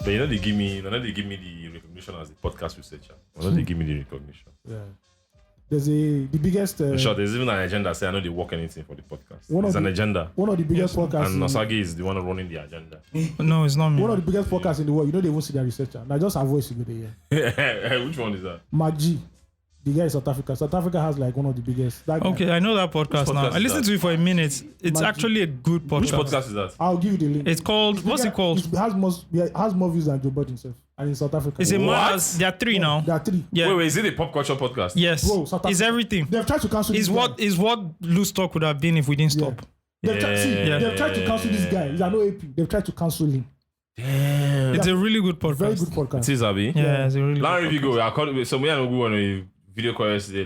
But they give me the recognition as the podcast researcher. They give me the recognition. Yeah. There's the biggest. Sure, there's even an agenda. Say I know they work anything for the podcast. It's an agenda. One of the biggest podcasts. And Nosagi is the one running the agenda. No, it's not me. One of the biggest podcasts in the world. They won't see their researcher. Now just her voice you go there. Which one is that? Maggi. The guy in South Africa. South Africa has like one of the biggest. Okay, I know that podcast now. I listened to it for a minute. It's actually a good podcast. Which podcast is that? I'll give you the link. It's called, what's it called? It has more views than Joe Budden himself. And in South Africa. It's a there are 3 now. There are 3. Yeah. Wait, is it a pop culture podcast? Yes. Bro, South it's Africa. everything. They've tried to cancel this guy. Is what Loose Talk would have been if we didn't stop. They've tried to cancel this guy. He's an OAP. They've tried to cancel him. Damn. It's a really good podcast. Very good podcast. It is, Abi. Yeah, it's a really Larry good podcast. Vigo, I called so we had go on a video call yesterday.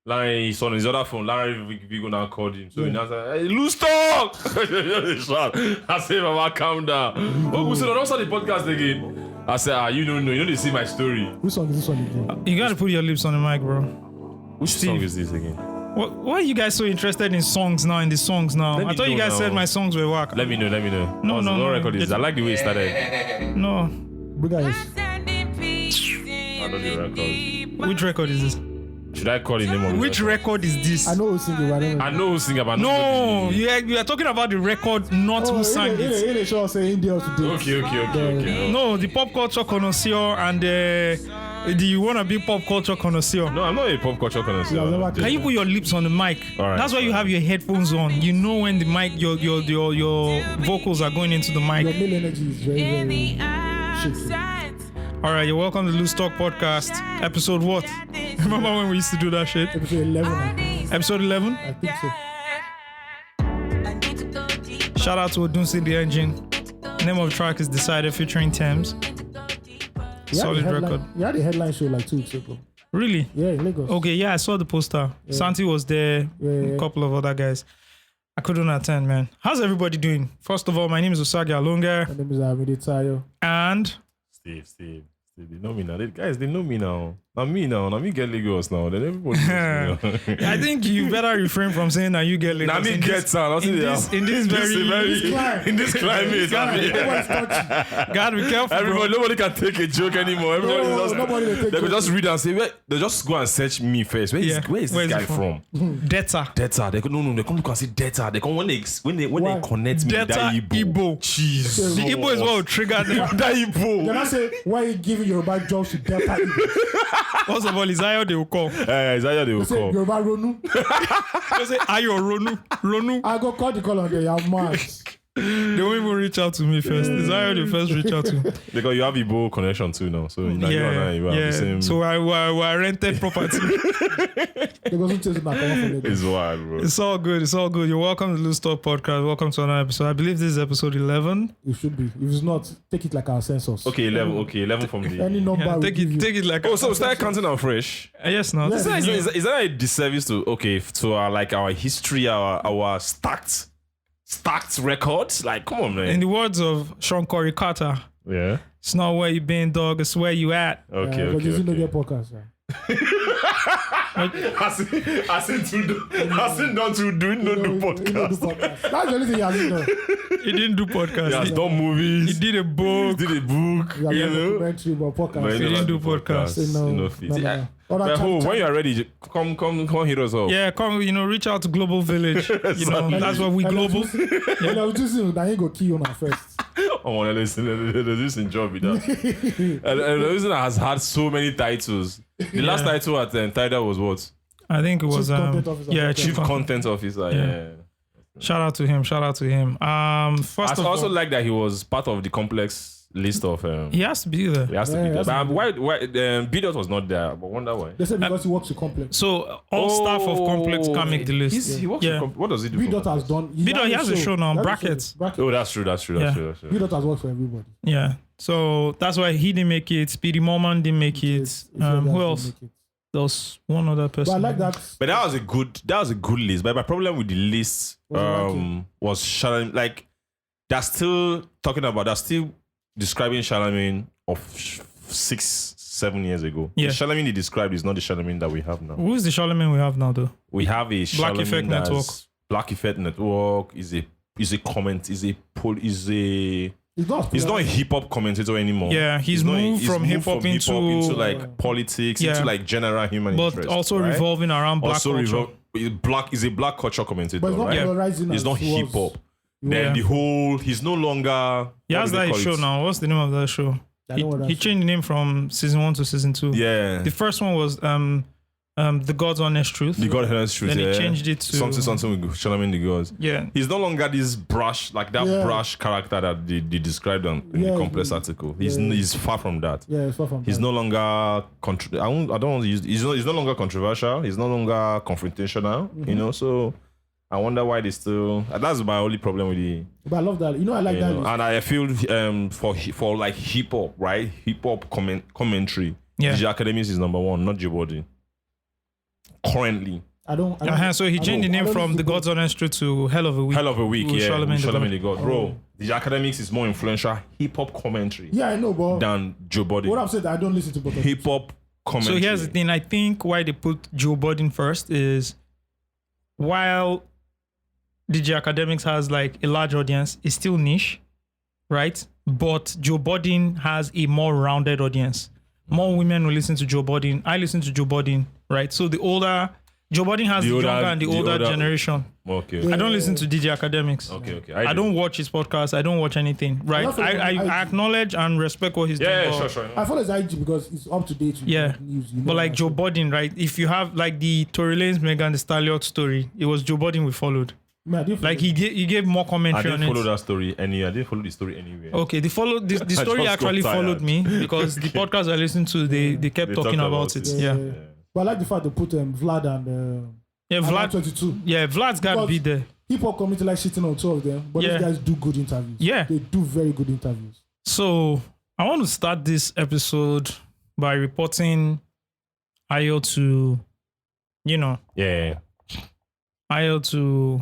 Larry saw on his other phone. Larry Vigo now called him. So he now said, "Hey, Loose Talk!" I said, "Mama, calm down." Oh, we said, "Don't start the podcast again." I said, you don't know. You know they see my story. Which song is this one again? You gotta put your lips on the mic, bro. Which song is this again? Why are you guys so interested in songs now? I thought you guys said my songs were whack. Let me know. No. Don't record this. I like the way it started. No. Big guys. I know the record. Which record is this? Should I call the name of Which record is this? I know who's singing, but I know who sing about. No, you are talking about the record, not who sang it. In the show, say India today. Okay. No, the pop culture connoisseur and the wanna be pop culture connoisseur. No, I'm not a pop culture connoisseur. Can you put your lips on the mic? All right, That's why you have your headphones on. You know when the mic, your vocals are going into the mic. Your male energy is very shaky. All right, you're welcome to Loose Talk Podcast. Episode what? Remember when we used to do that shit? Episode 11. I think. Episode 11? I think so. Shout out to Odunsi the Engine. Name of the track is Decided featuring Thames. Solid record. You had a headline show like 2 weeks ago. Really? Yeah, in Lagos. Okay, yeah, I saw the poster. Yeah. Santi was there, a couple of other guys. I couldn't attend, man. How's everybody doing? First of all, my name is Osagi Alonga. My name is Irede Tayo. And Steve. They know me now. They know me now. Not me get Lagos now. Then everybody knows me now. I think you better refrain from saying that you get Lagos. Now me get town. In this climate. Gotta be careful, everybody, nobody can take a joke anymore. Everybody they just read and say, they just go and search me first. Where is this guy from? Data. They come look and see data. They come when they connect me with that Igbo. Jeez. The Igbo is what will trigger them. That Igbo. Then I say, why are you giving Yoruba jobs to Delta Igbo? First of all, Isaiah they will call. Isaiah they will call. Yoruba Ronu. They say, Ayo Ronu. I go call the call on there. You have mad. They won't even reach out to me first. Isaiah they first reach out to. Because you have Igbo connection too now. So you have the same. So I rented property. It's wild, bro. It's all good. You're welcome to Loose Talk Podcast. Welcome to another episode. I believe this is episode 11. It should be. If it's not, take it like our census. Okay, 11. Okay, 11 from the any number. Yeah, take it like. Oh, so start counting on fresh. Yes, no. Is that a disservice to our history, our stacked records? Like, come on, man. In the words of Sean Corey Carter, yeah, it's not where you been, dog. It's where you at. Okay. But you get podcast, right? I said not to doing no podcast. That's the only thing he hasn't done. He didn't do podcast. He has done movies. He did a book. He Documentary about podcast. He didn't do podcast. No. When you are ready, come hit us up. Yeah, come. Reach out to Global Village. That's what we global. Now he go kill on first. Oh, listen, job with that. And the reason has had so many titles. The last title at Tidal was what? I think it was Chief Content Officer. Yeah. Shout out to him. I also like that he was part of the complex list of. He has to be there. He has to be there. But why B-Dot was not there? But wonder why. They said because he works with Complex. So all staff of Complex can't make the list. He works with What does he do? B-Dot has done. B-Dot he has a show now. Brackets. Oh, that's true. B-Dot has worked for everybody. Yeah. So that's why he didn't make it. Speedy Morman didn't make it. Who else? There was one other person. But I like that. But that was a good list. But my problem with the list was Charlemagne. Like they're still describing Charlemagne of 6-7 years ago. Yeah. The Charlemagne they described is not the Charlemagne that we have now. Who's the Charlemagne we have now, though? We have a Black Effect Network. Black Effect Network is a comment, is a He's not a hip hop commentator anymore. Yeah, he's moved from hip hop into like politics, into like general human but interest, also right? revolving around black culture. He's a black culture commentator, But right? He's not hip hop. Then he's no longer. He has that show now. What's the name of that show? He changed the name from season 1 to season 2. Yeah. The first one was The God's Honest Truth. The God's Honest Truth. Then he changed it to something with Charlamagne the Gods. Yeah. He's no longer this brash, like that brash character that they described in the Complex article. He's far from that. Yeah, he's far from He's that. no longer I don't want to use. He's no longer controversial. He's no longer confrontational. You know, so I wonder why they still. That's my only problem with the. But I love that. You know, I like that. And I feel for like hip hop, right? Hip hop commentary. Yeah. DJ Academics is number 1, not Joe Budden. Currently. I don't. So he changed the name from The God's Honest Truth to Hell of a Week. Hell of a Week, with yeah. Charlamagne the God. Bro, DJ Academics is more influential hip hop commentary. Yeah, I know, but than Joe Budden. what I'm saying, I don't listen to both of them. Hip hop commentary. So here's the thing. I think why they put Joe Budden first is while DJ Academics has like a large audience, it's still niche, right? But Joe Budden has a more rounded audience. More women will listen to Joe Budden. I listen to Joe Budden, right? So the older Joe Budden has the younger and the older generation. Okay. I don't listen to DJ Academics. Okay. I don't watch his podcast. I don't watch anything. Right? I acknowledge and respect what he's doing. Yeah, sure. I follow his IG because it's up to date with news. But like Joe Budden, right? If you have like the Tory Lanez, Megan Thee Stallion story, it was Joe Budden we followed. Man, like he gave more commentary on it. I didn't follow that story anywhere. I didn't follow the story anywhere. Okay, the story actually followed me because the podcast I listened to, they kept talking about it. Yeah. But I like the fact they put Vlad and Vlad 22. Yeah, Vlad's got to be there. People coming like shitting on 2 of them, but these guys do good interviews. Yeah, they do very good interviews. So I want to start this episode by reporting Ayo to, Ayo to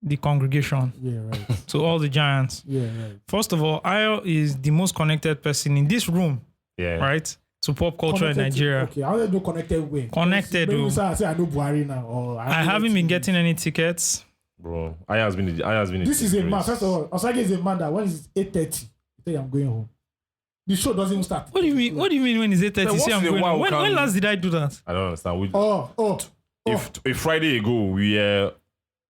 the congregation. Yeah, right. To all the giants. Yeah, right. First of all, Ayo is the most connected person in this room. Yeah. Right? To pop culture in Nigeria. Okay, I don't know connected way. Connected. Maybe I say I know Buhari now. Or I haven't been getting any tickets. Bro, I has been. This is a man. First of all, Osage is a man that when it's 8:30, I say I'm going home. The show doesn't even start. What do you mean? What do you mean when it's 8:30? Say I'm going home. When last did I do that? I don't understand. If Friday ago we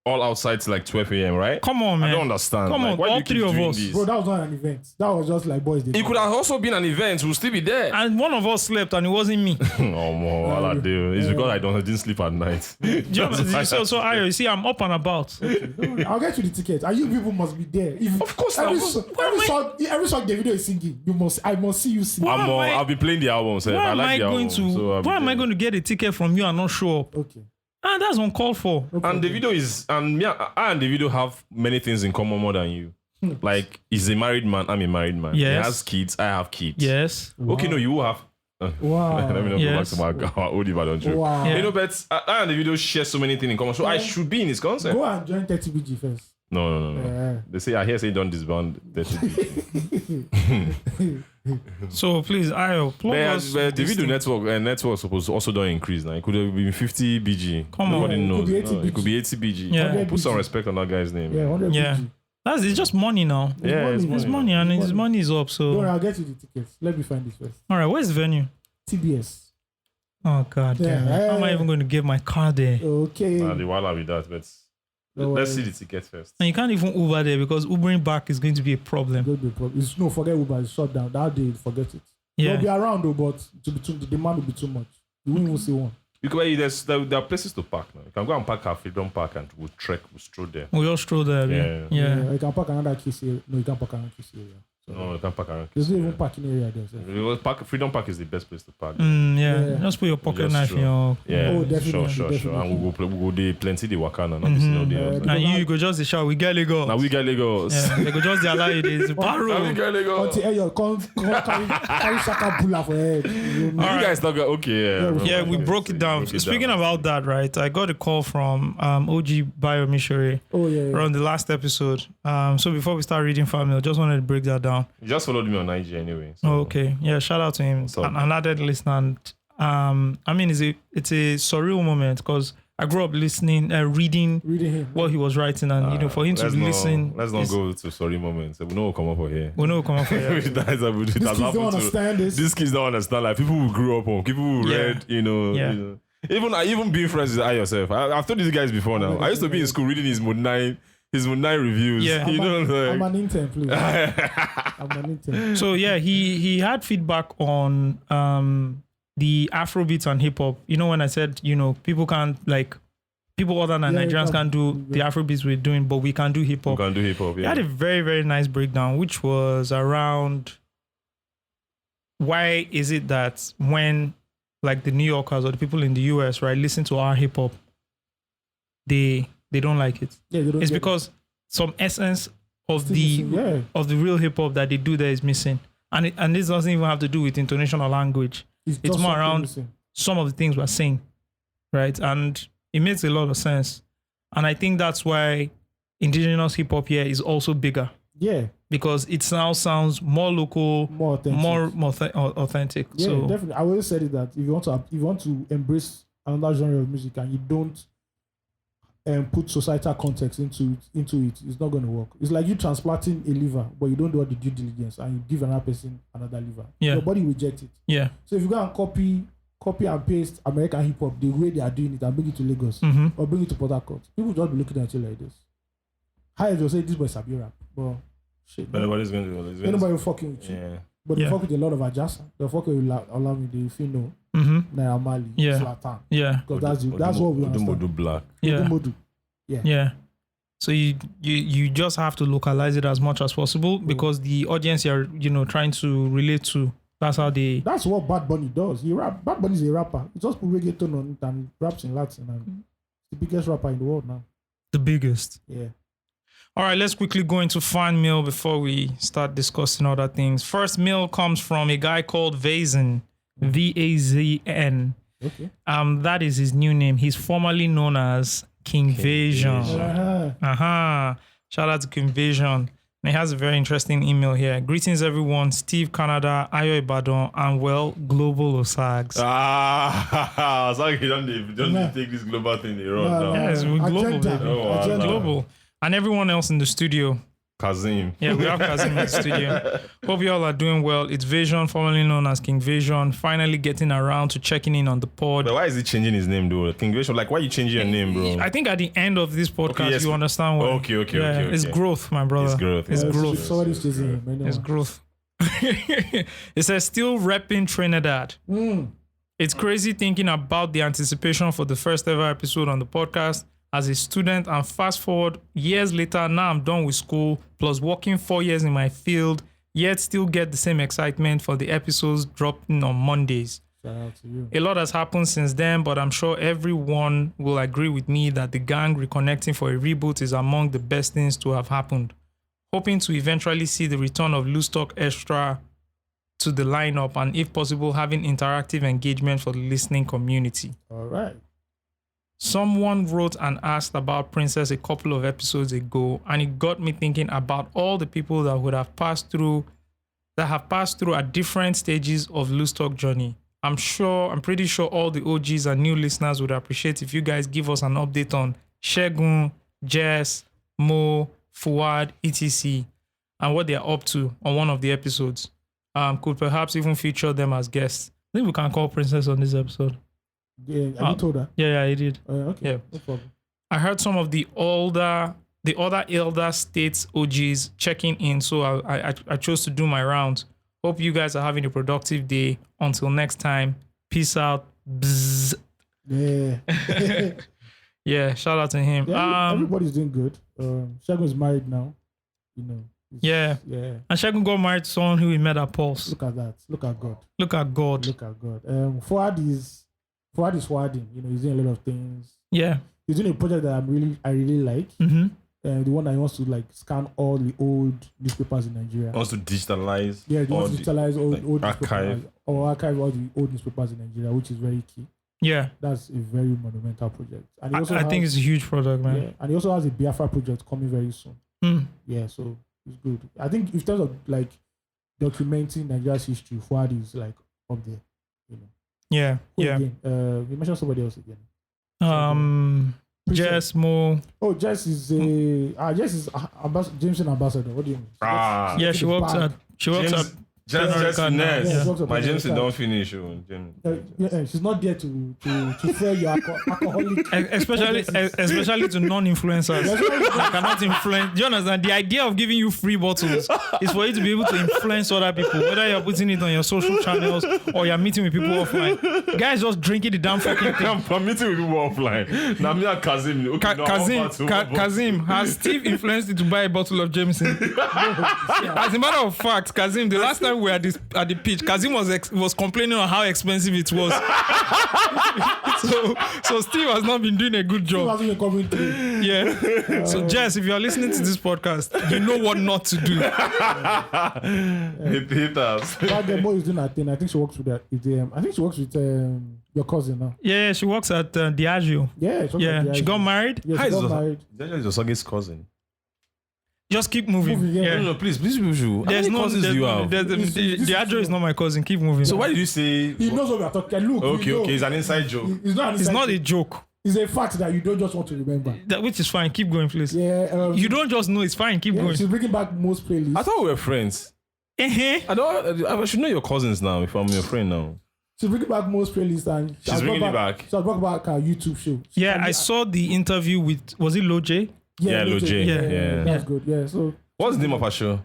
all outside till like 12 a.m., right? Come on, man. I don't understand. Come on, why all 3 of us. This? Bro, that was not an event. That was just like boys. It could have also been an event. We'll still be there. And one of us slept and it wasn't me. Oh, more. I do. It's because I didn't sleep at night. So Ayo, you see, I'm up and about. Okay, I'll get you the ticket. And you people must be there. Of course, every song the video is singing, I must see you sing. I'll be playing the album. So why am I going to get a ticket from you and not show up? Okay. And that's uncalled for. Okay. And the video is, I and the video have many things in common more than you. Like, he's a married man, I'm a married man. Yes. He has kids, I have kids. Yes. Wow. Okay, no, you will have. Wow. Let me not go back to my old Ibadan joke. Wow. Yeah. But I and the video share so many things in common, so I should be in his concert. Go and join 30BG first. No. Yeah. They say, I hear say don't disband 30BG. So please, Ayo, the video network supposed to also don't increase now. It could have been 50 BG. Come on. It could be 80 BG. Yeah. Put some respect on that guy's name. Yeah, 100 BG. It's just money now. It's money and his money is up. So don't worry, I'll get you the tickets. Let me find this first. All right, where's the venue? TBS. Oh God damn it. How am I even going to get my car there? Okay. The while with that, but let's see the ticket first. And you can't even Uber there because Ubering back is going to be a problem. Forget Uber, it's shut down. That day, forget it. Yeah. They'll be around though, but the demand will be too much. You won't even see one. There are places to park now. You can go and park at Freedom Park and we'll stroll there. We'll all stroll there. Yeah. You can park another case area. No, you can't park another case area. No, you can't park around. There's no even parking area there. Freedom Park is the best place to park. Just put your pocket knife in your. Yeah, oh, definitely. Sure. And we'll go there plenty the Wakana. And you go just the shout, we get Lagos. Now we get Lagos. Yeah, they go just the allow you this. Now we get Lagos. Until you carry Saka Bula for head. You guys talk okay. Yeah, we broke it down. Speaking about that, right? I got a call from OG Biomishere. Oh yeah. On the last episode. So before we start reading family, I just wanted to break that down. He just followed me on IG anyway. So. Okay. Yeah, shout out to him. An added listener. And, it's a surreal moment because I grew up listening, reading him. what he was writing, and for him to listen. Let's not go to sorry moments. We know we'll come up for here. We know we'll come up for here. These kids don't understand this. These kids don't understand. Like people who grew up on, people who read, Even being friends with I yourself. I've told these guys before now. I used to be in school reading his Mood 9 reviews. Yeah. I'm an intern, please. I'm an intern. So yeah, he had feedback on the Afrobeats and hip hop. When I said, people can't people other than Nigerians can't do the Afrobeats we're doing, but we can do hip hop. We can do hip hop, yeah. He had a very, very nice breakdown, which was around why is it that when like the New Yorkers or the people in the US, right, listen to our hip hop, they don't like it. Yeah, they don't. It's because some essence of the real hip hop that they do there is missing, and this doesn't even have to do with intonation or language. It's more around some of the things we're saying, right? And it makes a lot of sense, and I think that's why indigenous hip hop here is also bigger. Yeah, because it now sounds more local, more authentic. Yeah, so definitely. I always said it that if you want to embrace another genre of music and you don't put societal context into it, it's not going to work. It's like you transplanting a liver, but you don't do all the due diligence and you give another person another liver. Yeah. Your body rejects it. Yeah. So if you go and copy and paste American hip hop the way they are doing it and bring it to Lagos or bring it to Port Harcourt, people just be looking at you like this. How they'll say this boy Sabi rap, but shit. But nobody's going to do it. Nobody will fucking with you. Yeah. But they fuck with a lot of Ajasa. They fuck with Olamide, Fino, Naira Marley, Zlatan. Yeah. Because that's what we understand. Odumodu Black. Yeah. Yeah. So you just have to localize it as much as possible because the audience you're trying to relate to, that's what Bad Bunny does. Bad Bunny is a rapper. He just put reggaeton on it and raps in Latin, and the biggest rapper in the world now. The biggest. Yeah. All right, let's quickly go into fan mail before we start discussing other things. First mail comes from a guy called Vazn, Vazn. Okay. That is his new name. He's formerly known as King Vasion. Shout out to King Vasion. And he has a very interesting email here. Greetings, everyone. Steve Canada, Ayo Ibadan, and Global Osags. Sorry, you don't take this global thing they run now. Yes, we're global. Global. And everyone else in the studio. Kazim. Yeah, we have Kazim in the studio. Hope you all are doing well. It's Vasion, formerly known as King Vasion, finally getting around to checking in on the pod. But why is he changing his name, though? King Vasion, why are you changing your name, bro? I think at the end of this podcast, you understand why. Okay. It's growth, my brother. It's growth. Somebody's chasing him. It's growth. It says, still repping Trinidad. It's crazy thinking about the anticipation for the first ever episode on the podcast. As a student, and fast forward years later, now I'm done with school, plus working 4 years in my field, yet still get the same excitement for the episodes dropping on Mondays. Shout out to you. A lot has happened since then, but I'm sure everyone will agree with me that the gang reconnecting for a reboot is among the best things to have happened. Hoping to eventually see the return of Loose Talk Extra to the lineup, and if possible, having interactive engagement for the listening community. All right. Someone wrote and asked about Princess a couple of episodes ago, and it got me thinking about all the people that have passed through at different stages of Loose Talk journey. I'm pretty sure all the OGs and new listeners would appreciate if you guys give us an update on Shegun, Jess, Mo, Fuad, etc., and what they're up to on one of the episodes. Could perhaps even feature them as guests. I think we can call Princess on this episode. Yeah, have you told her? Yeah, he did. Okay, yeah. No problem. I heard some of the other elder states OGs checking in, so I chose to do my rounds. Hope you guys are having a productive day. Until next time, peace out. Bzz. Yeah. Yeah, shout out to him. Yeah, everybody's doing good. Shegun is married now. Yeah. And Shegun got married to someone who he met at Pulse. Look at that. Look at God. Look at God. Fuad is Fuading. He's doing a lot of things. Yeah. He's doing a project that I really like. Mm-hmm. The one that he wants to scan all the old newspapers in Nigeria. Wants to digitalize. Yeah, he wants to digitalize old archive all the old newspapers in Nigeria, which is very key. Yeah. That's a very monumental project. And I think it's a huge product, man. Yeah, and he also has a Biafra project coming very soon. Yeah, so it's good. I think in terms of documenting Nigeria's history, Fuad is up there. Yeah. Again? You mentioned somebody else again. Jess Mo. Oh, Jess is Jameson ambassador. What do you mean? Yeah, she works at. Just finesse. Yeah. My Jameson don't finish. She's not there to sell your alcoholic. Especially to non-influencers that cannot influence. Do you understand? The idea of giving you free bottles is for you to be able to influence other people, whether you're putting it on your social channels or you're meeting with people offline. Guys just drinking the damn fucking thing. I'm meeting with people offline. Now me and Kazim. Kazim, has Steve influenced you to buy a bottle of Jameson? As a matter of fact, Kazim, the last time we were at the pitch, Kazim was complaining on how expensive it was. so Steve has not been doing a good job. Yeah. So Jess, if you are listening to this podcast, you know what not to do. Hit us. But the more is doing that thing. I think she works with that. I think she works with your cousin now. Yeah, she works at Diageo. Yeah, she got married. Yeah, she got married. Diageo is Osog's cousin. Just keep moving. No, please, people should. How many cousins do you have? Diageo is not my cousin. Keep moving. So why did you say? He knows what we are talking. Look. Okay, it's an inside joke. It's not a joke. It's a fact that you don't just want to remember. Which is fine. Keep going, please. Yeah. You don't just know. It's fine. Keep going. She's bringing back most playlists. I thought we were friends. I should know your cousins now if I'm your friend now. She's bringing back most playlists and she's bringing it back. So I brought back her YouTube show. I saw the interview with, was it Loj? Yeah, Loj. Yeah. That's good. Yeah. So what's the name of her show?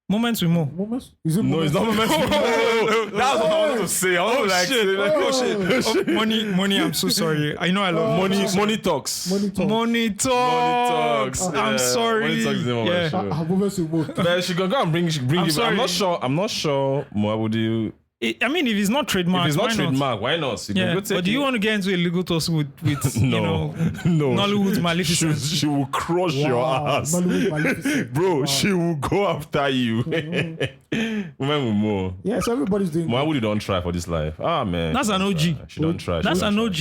Moments with Mo. Moments? Is it no, Moments? it's not Moments with Mo. That's what I wanted to say. I was shit. Money, I'm so sorry. I know I love Money Talks. Money Talks. I'm sorry. Money Talks is the name of her show. Moments with Mo. But she can go and bring it. I'm not sure Mo would do. I mean, if it's not trademark, why not? But do you want to get into a legal tussle with no. Nollywood's Maleficent? She will crush your ass. Bro, she will go after you. Women with more. Yeah, so everybody's doing Why would you don't try for this life? Man. That's an OG. She don't try. That's an OG.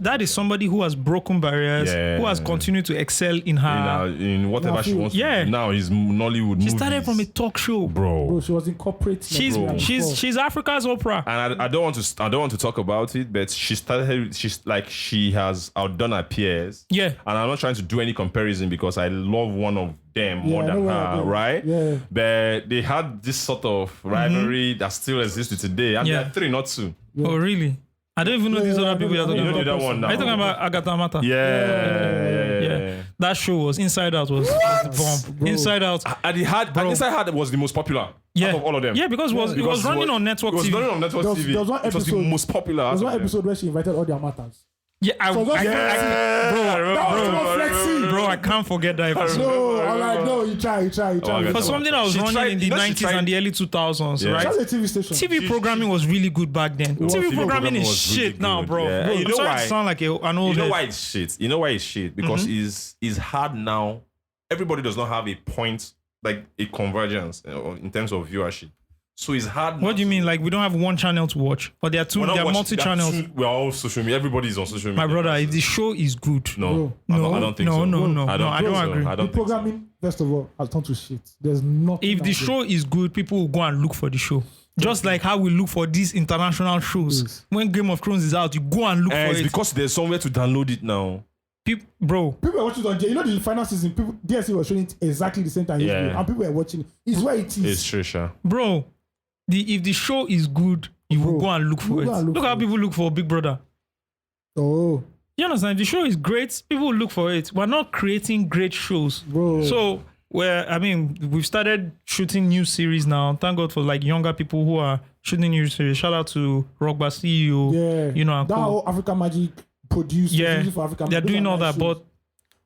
That is somebody who has broken barriers, who has continued to excel in her... In whatever she wants to do. Now is Nollywood movies. She started from a talk show. Bro, she was in corporate. She's Africa's Oprah. And I don't want to talk about it, but she has outdone her peers. Yeah. And I'm not trying to do any comparison because I love one of them more than her, right? Yeah. But they had this sort of rivalry that still exists today. And they're 3, not 2. Yeah. Oh, really? I don't even know these other people you're talking about. You know that one now. Are you talking about Agatha Mata? Yeah. That show was Inside Out was the bomb. Bro. Inside Out. And Inside Out was the most popular. Yeah. Out of all of them. Yeah, because it was running on network TV. It was running on network TV. There was one it was the most popular. There was one episode where she invited all their matters. Yeah, bro, I can't forget that episode. No, I'm like, no, you try. For something that was running in the 90s and the early 2000s, right? That's a TV station. TV programming was really good back then. TV programming is shit now, bro. Yeah. You know why? Sound like an old You know why it's shit? Because it's hard now. Everybody does not have a point, like a convergence in terms of viewership. So it's hard. What do you mean? Like we don't have one channel to watch, or there are multi-channels. We're all social media. Everybody is on social media. My brother, if the show is good, I don't think so. No, I don't agree. The programming, first of all, has turned to shit. There's nothing. If the show is good, people will go and look for the show. Just like how we look for these international shows. Yes. When Game of Thrones is out, you go and look for it. It's because there's somewhere to download it now. People are watching it on you know the final season. DSC was showing it exactly the same time. And people are watching it. It's where it is. It's true, sure. Bro. If the show is good, you will go and look for it. Look how people look for Big Brother. Oh. You understand? If the show is great, people will look for it. We're not creating great shows. Bro. So, we've started shooting new series now. Thank God for like younger people who are shooting new series. Shout out to Rockbar CEO. Yeah. You know, that whole Africa Magic produced. Yeah. For Africa they're doing all that, shows.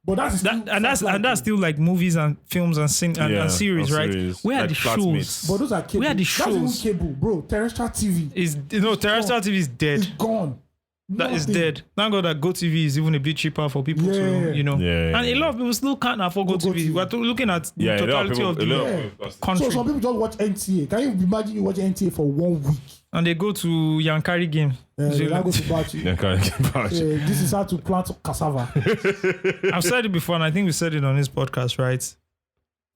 But that's still like movies and films and series, right? Where are the shows? But those are cable. Where are the shows? That's even cable, bro. Terrestrial TV terrestrial TV is dead. It's gone. That is dead. Thank God that GoTV is even a bit cheaper for people to, you know. Yeah. And a lot of people still can't afford GoTV. We're looking at the totality of the country. So some people just watch NTA. Can you imagine you watch NTA for 1 week? And they go to Yankari game. They go to Bachi. This is how to plant cassava. I've said it before, and I think we said it on this podcast, right?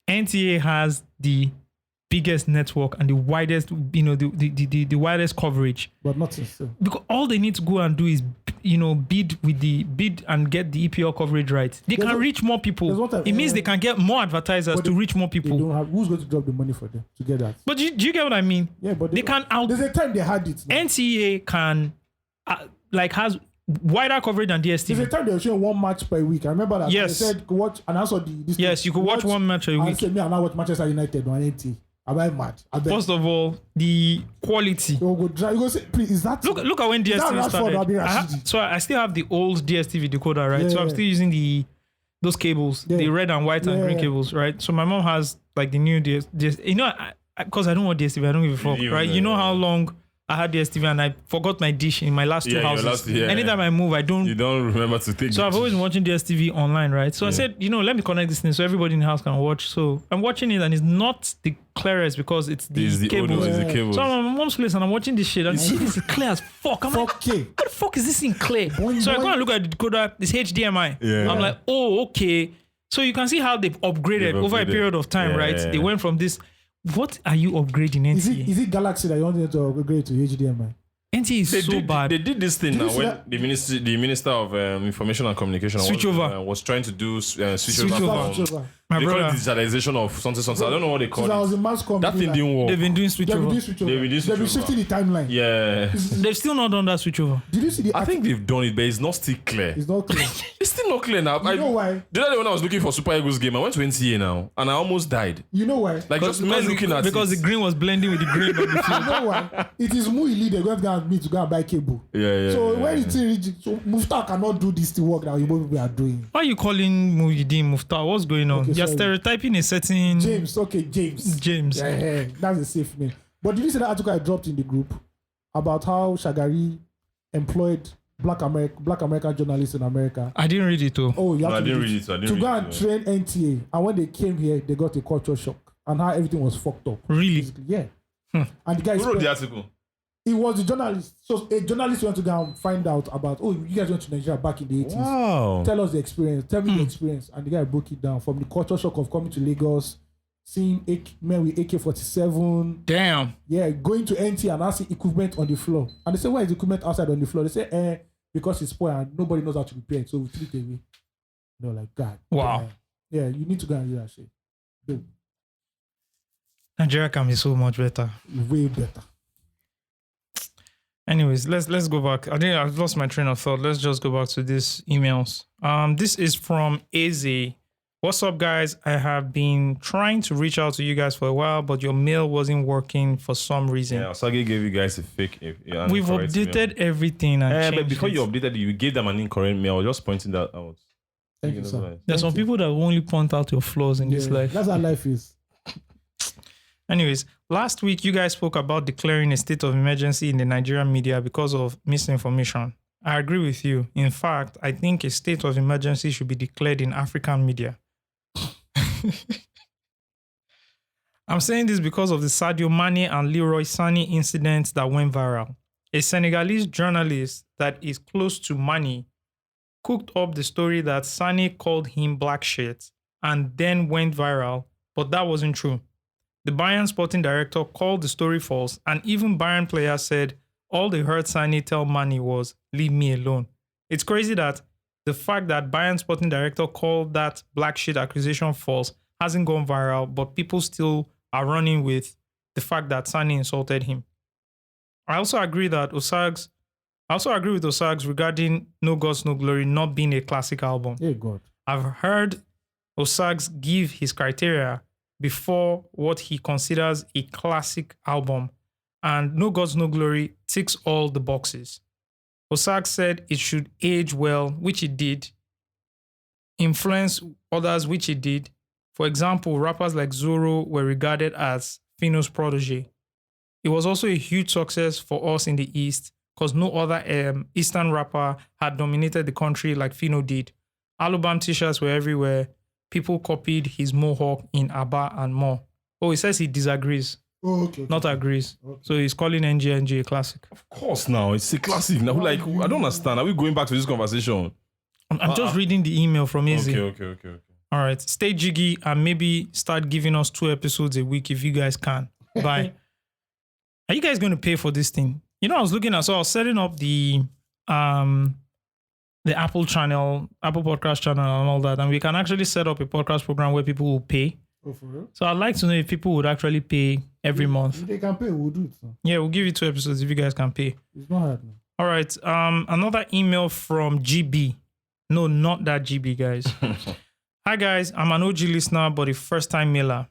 NTA has the biggest network and the widest, the widest coverage. But not so. Because all they need to go and do is bid and get the EPL coverage right, they can reach more people. There's It means they can get more advertisers to reach more They people. don't have who's going to drop the money for them to get that. But do you get what I mean? Yeah, but They can out. There's a time they had it. Now. NCAA can has wider coverage than There's a DSTV. time they were showing one match per week. I remember that. Yes. They said watch, and I saw this. Yes, you could watch one match a I week. said me and I watch Manchester United on NT. I buy match. I bet. First of all, the quality. You go drive. You go say, please. Is that Look at when that DSTV Rashford or Abi started. Rashidi? So I still have the old DSTV decoder, right? Yeah, So I'm yeah. still using those cables, Yeah. the red and white and Yeah, green yeah. cables, right? So my mom has like the new DS. You know, because I don't want DSTV, I don't give a fuck, Yeah, right? You know how long I had DSTV and I forgot my dish in my last two Yeah, your houses. last- yeah. Anytime I move, I don't. You don't remember to take. So I've always been watching DSTV online, right? So I said, let me connect this thing so everybody in the house can watch. So I'm watching it and it's not the clearest because it's the It's the old cables. one. It's the cable. So I'm at my mom's place and I'm watching this shit and see this is clear as fuck. I'm like, 4K. what the fuck is this thing clear? Boing, So I go boing. and look at the decoder, it's HDMI. Yeah. I'm like, oh, okay. So you can see how they've upgraded over a upgraded. period of time, Yeah. right? They went from this. What are you upgrading, NT? Is it Galaxy that you wanted to upgrade to HDMI? NT is so bad. They did this thing Did you now see when that? the minister of information and communication Switch over. was trying to do switch Switch over. over. Switch over. My They call it brother, digitalization of something. I don't know what they So call that was it. a mass com. That thing didn't work. they've been doing switch They've been over. doing switch over. They've been doing They've been switch shifting the timeline. Yeah, They've still not done that switch over. Did you see the? I think they've done it, but it's not still clear. it's not clear. It's still not clear now. You know why? The other day when I was looking for Super Eagles game, I went to NCA now, and I almost died. You know why? Like just men looking at because it. the green was blending with the green on the field. You know why? It is Muili they're going to go and meet to go and buy cable. Yeah. So yeah, when yeah. it's reach, so Mufta cannot do this work that you both people are doing. Why are you calling Muhyiddin Muftar? What's going on? Okay, You're sorry. stereotyping a certain James. James. Yeah, that's a safe name. But did you see that article I dropped in the group about how Shagari employed black American journalists in America? I didn't read it though. Oh, you have No, I to didn't read read it. I didn't to read go it, and yeah. train NTA, and when they came here, they got a culture shock and how everything was fucked up. Really? Basically, yeah. And the guy Who wrote spent- the article? it was the journalist. So a journalist went to go and find out about, oh, you guys went to Nigeria back in the 80s. Wow. Tell us the experience. Tell me the experience. And the guy broke it down from the culture shock of coming to Lagos, seeing men with AK-47. Damn. Yeah, going to NT and asking equipment on the floor. And they say, why is the equipment outside on the floor? They say, because it's spoiled and nobody knows how to repair it. So we threw it away. They're like, God. Wow. Yeah, you need to go and do that shit. Dude, Nigeria can be so much better. way better. Anyways, let's go back. I think I've lost my train of thought. Let's just go back to these emails. This is from Eze. What's up, guys? I have been trying to reach out to you guys for a while, but your mail wasn't working for some reason. Yeah, Sagi gave you guys a fake. We've updated everything and But changed before it. you updated, you gave them an incorrect mail. I was just pointing that out. Thank you, sir. There's some people that will only point out your flaws in this life. That's how life is. Anyways, last week you guys spoke about declaring a state of emergency in the Nigerian media because of misinformation. I agree with you. In fact, I think a state of emergency should be declared in African media. I'm saying this because of the Sadio Mane and Leroy Sané incidents that went viral. A Senegalese journalist that is close to Mane cooked up the story that Sané called him black shit and then went viral, but that wasn't true. The Bayern sporting director called the story false, and even Bayern players said all they heard Sané tell Mane was, leave me alone. It's crazy that the fact that Bayern sporting director called that black shit accusation false hasn't gone viral, but people still are running with the fact that Sané insulted him. I also agree with Osags regarding No Gods, No Glory not being a classic album. Hey, God. I've heard Osags give his criteria before what he considers a classic album, and No Gods, No Glory ticks all the boxes. Osags said it should age well, which it did, influence others, which it did. For example, rappers like Zoro were regarded as Fino's protege. It was also a huge success for us in the East because no other Eastern rapper had dominated the country like Fino did. Alubam t-shirts were everywhere. People copied his mohawk in Abba and more. Oh, he says he disagrees, Oh, okay. not agrees. Okay. So he's calling NGNG a classic. Of course, now it's a classic. Now, like, I don't understand. Are we going back to this conversation? I'm just reading the email from Izzy. Okay. All right, stay jiggy and maybe start giving us 2 episodes a week if you guys can. Bye. Are you guys going to pay for this thing? You know, I was setting up the the Apple channel, Apple Podcast channel, and all that, and we can actually set up a podcast program where people will pay. Oh, for real? So I'd like to know if people would actually pay every month. If they can pay, we'll do it. So. Yeah, we'll give you 2 episodes if you guys can pay. It's not hard. Man. All right. Another email from GB. No, not that GB, guys. Hi, guys. I'm an OG listener, but a first-time mailer.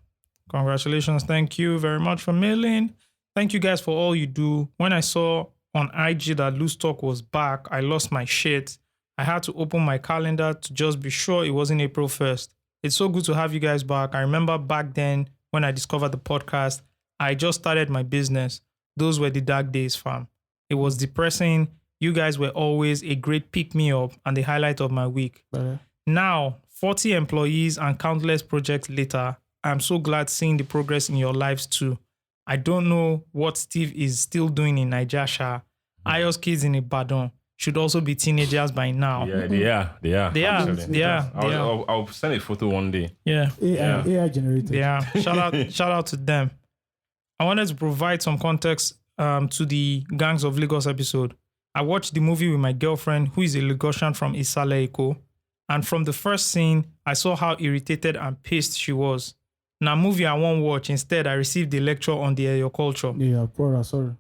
Congratulations. Thank you very much for mailing. Thank you guys for all you do. When I saw on IG that Loose Talk was back, I lost my shit. I had to open my calendar to just be sure it wasn't April 1st. It's so good to have you guys back. I remember back then when I discovered the podcast, I just started my business. Those were the dark days, fam. It was depressing. You guys were always a great pick-me-up and the highlight of my week. Now, 40 employees and countless projects later, I'm so glad seeing the progress in your lives too. I don't know what Steve is still doing in Nigeria. Ayos kids in Ibadan should also be teenagers by now. Yeah, they are. I'll send a photo one day. Yeah. AI generated. Yeah. Shout out to them. I wanted to provide some context to the Gangs of Lagos episode. I watched the movie with my girlfriend, who is a Lagosian from Isale Eko, and from the first scene, I saw how irritated and pissed she was. Now, movie I won't watch. Instead, I received a lecture on the Eyo culture. Yeah, brother, sorry.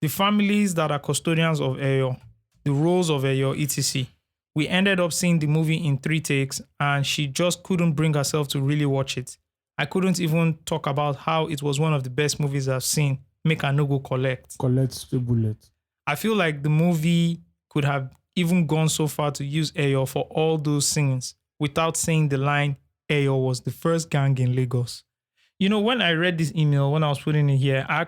The families that are custodians of Eyo, the roles of Eyo, etc. We ended up seeing the movie in 3 takes, and she just couldn't bring herself to really watch it. I couldn't even talk about how it was one of the best movies I've seen. Make her no go collect. Collect the bullet. I feel like the movie could have even gone so far to use Eyo for all those scenes without saying the line, Eyo was the first gang in Lagos. You know, when I read this email, when I was putting it here, I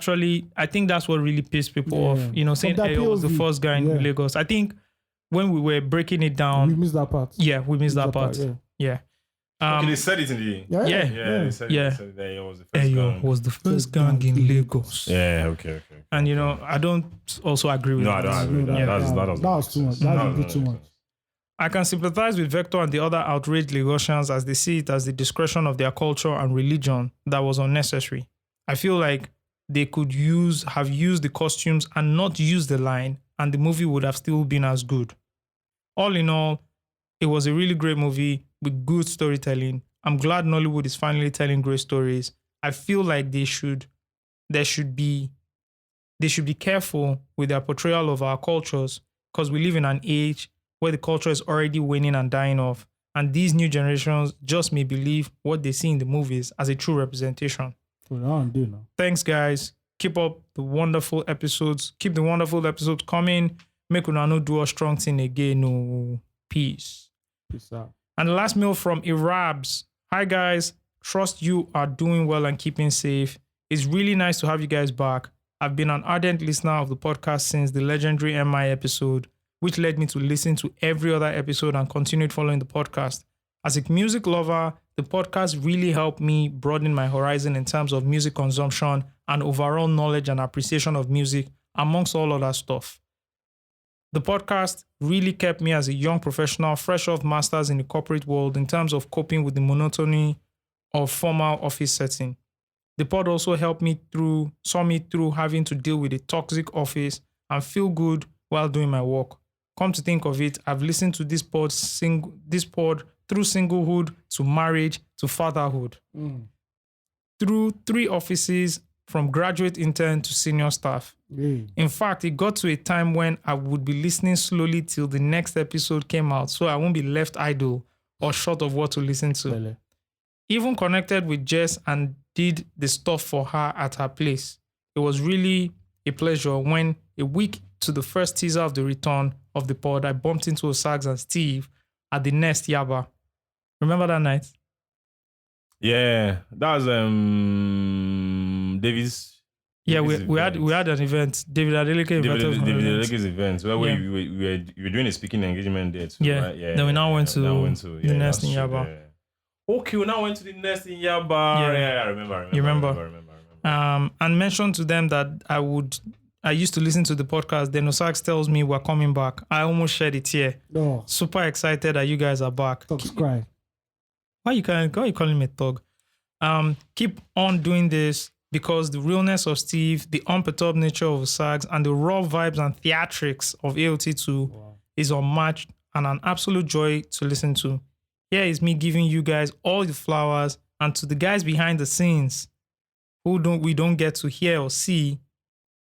think that's what really pissed people off. You know, saying Eyo was the first guy in Lagos. I think when we were breaking it down, we missed that part. Yeah, we missed that part. Yeah. Okay, they said it in the... Yeah. They said that Eyo was the first Eyo gang. was the first gang in Lagos. Yeah, okay. And, you know, I don't also agree with that. No, I don't agree with that. That was too much. That was too much. I can sympathize with Vector and the other outraged Lagosians as they see it as the discretion of their culture and religion that was unnecessary. I feel like they could have used the costumes and not used the line, and the movie would have still been as good. All in all, it was a really great movie with good storytelling. I'm glad Nollywood is finally telling great stories. I feel like they should be careful with their portrayal of our cultures, because we live in an age where the culture is already waning and dying off, and these new generations just may believe what they see in the movies as a true representation. Thanks, guys. Keep up the wonderful episodes. Keep the wonderful episodes coming. Make una no do a strong thing again. No. Peace. Peace out. And the last mail from Irabs. Hi, guys. Trust you are doing well and keeping safe. It's really nice to have you guys back. I've been an ardent listener of the podcast since the legendary MI episode, which led me to listen to every other episode and continued following the podcast. As a music lover, the podcast really helped me broaden my horizon in terms of music consumption and overall knowledge and appreciation of music, amongst all other stuff. The podcast really kept me as a young professional, fresh off masters in the corporate world in terms of coping with the monotony of formal office setting. The pod also saw me through having to deal with a toxic office and feel good while doing my work. Come to think of it, I've listened to this pod through singlehood to marriage to fatherhood. Through 3 offices, from graduate intern to senior staff. In fact, it got to a time when I would be listening slowly till the next episode came out, so I won't be left idle or short of what to listen to. Even connected with Jess and did the stuff for her at her place. It was really a pleasure when, a week to the first teaser of the return of the pod, I bumped into Osags and Steve at the Nest Yaba. Remember that night? Yeah, that was David's. Yeah, we had an event. David Adeleke invited us. David Adeleke's event where we were doing a speaking engagement there too. Yeah. Right? Yeah. Then we now went to the Nest in Yaba. Yeah. Okay, we now went to the Nest in Yaba. Yeah, I remember. You remember? And mentioned to them that I used to listen to the podcast. Then Osags tells me we're coming back. I almost shed a tear. Oh. Super excited that you guys are back. Subscribe. Why you calling me thug? Keep on doing this, because the realness of Steve, the unperturbed nature of Osags, and the raw vibes and theatrics of AOT2 is unmatched and an absolute joy to listen to. Here is me giving you guys all the flowers, and to the guys behind the scenes who we don't get to hear or see,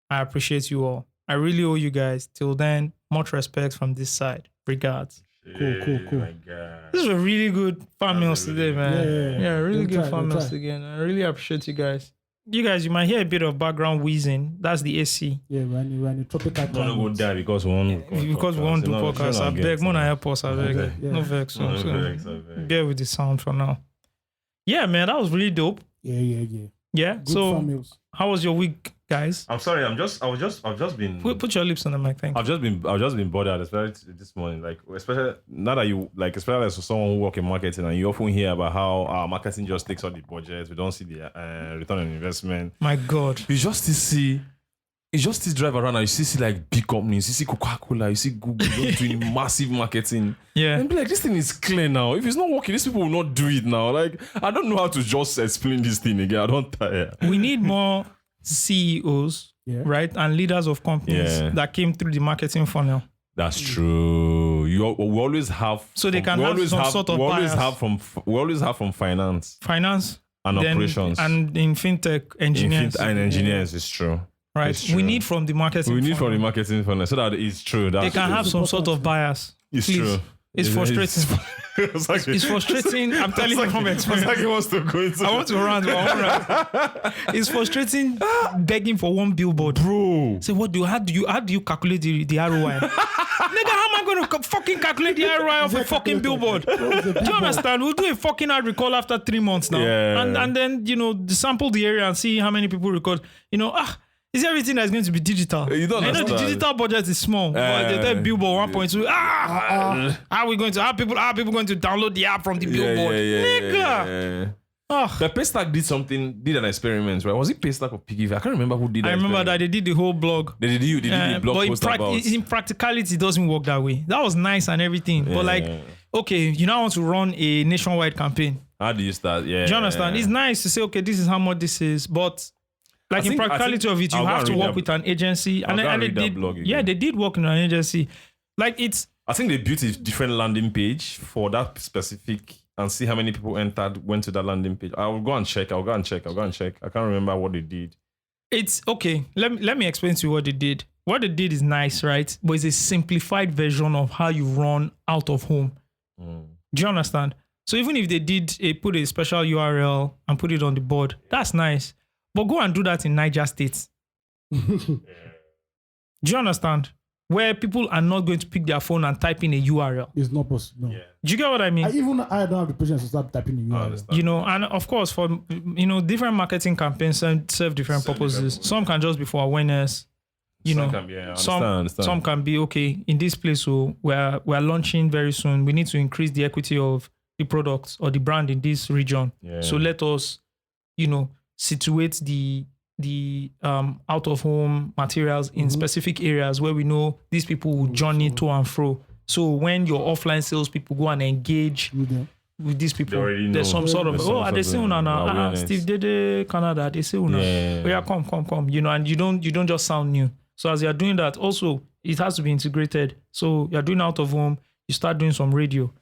I appreciate you all. I really owe you guys. Till then, much respect from this side. Regards. Cool. My God. This is a really good fan meals today, man. Yeah, really good fan meals try. again. I really appreciate you guys. You might hear a bit of background wheezing. That's the AC. Yeah, we're in a tropical I'm gonna go climate. die because we won't Do podcast. I beg, Mona help us. I beg. Okay. No vex. No So vex, I beg. bear with the sound for now. Yeah, man, that was really dope. Yeah. Yeah. Good So, family. how was your week, guys? I'm sorry. I've just been. Put your lips on the mic. Thank you. I've just been bothered, especially this morning. Like, especially now that you like, especially as someone who work in marketing, and you often hear about how marketing just takes all the budget. We don't see the return on investment. My God. You just drive around and you see like big companies. You see Coca-Cola, you see Google just doing massive marketing. Yeah. And be like, this thing is clear now. If it's not working, these people will not do it now. Like, I don't know how to just explain this thing again. I don't tire. We need more CEOs, right, and leaders of companies that came through the marketing funnel. That's true. We always have. So they can have some sort of bias. We always have from finance and then, operations and in fintech engineers. and engineers, it's true. Right. It's true. We need from the marketing. We need from the marketing funnel so that it's true. They can have some sort of bias. It's Please. true. It's frustrating. It's frustrating. I'm telling you from experience. Like he wants to go into. I want to run. It's frustrating begging for one billboard, bro. So how do you calculate the ROI? Nigga, how am I going to fucking calculate the ROI of a fucking billboard? Do you understand? We'll do a fucking ad recall after 3 months now, and then sample the area and see how many people record. Is everything that's going to be digital? You don't understand. The digital budget is small. But they tell billboard 1.2. How people going to download the app from the billboard? Nigga. But Paystack did an experiment, right? Was it Paystack or Piggyvest? I can't remember who did that. I remember that they did the whole blog. They did the blog post about. In practicality, it doesn't work that way. That was nice and everything. But okay, you now want to run a nationwide campaign. How do you start? Yeah. Do you understand? It's nice to say, okay, this is how much this is. But in practicality of it, you have to work with an agency. And they did. Yeah, they did work in an agency. I think they built a different landing page for that specific and see how many people went to that landing page. I will go and check. I can't remember what they did. It's okay. Let me explain to you what they did. What they did is nice, right? But it's a simplified version of how you run out of home. Do you understand? So even if they did put a special URL and put it on the board, that's nice. But go and do that in Niger State. Do you understand? Where people are not going to pick their phone and type in a URL. It's not possible. No. Yeah. Do you get what I mean? I don't have the patience to start typing the URL. And of course, for different marketing campaigns serve different purposes. Some can just be for awareness. Some can be okay. In this place, so we're launching very soon. We need to increase the equity of the product or the brand in this region. Yeah. So let us, situate the out of home materials in specific areas where we know these people will journey to and fro. So when your offline sales people go and engage with these people, there's some sort of they say una Steve Dede Canada, they say una come, and you don't just sound new. So as you're doing that, also it has to be integrated. So you're doing out of home, you start doing some radio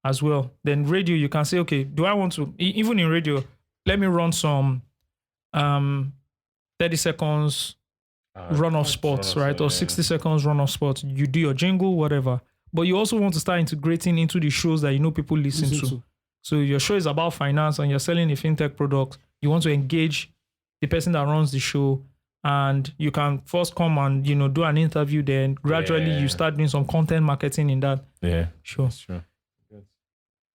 as well. Then radio, you can say, okay, do I want to even in radio? Let me run some 30 seconds run off spots, right? Or 60 seconds run off spots. You do your jingle, whatever. But you also want to start integrating into the shows that people listen to. So your show is about finance and you're selling a fintech product. You want to engage the person that runs the show, and you can first come and do an interview. Then gradually you start doing some content marketing in that. Yeah, sure. That's true.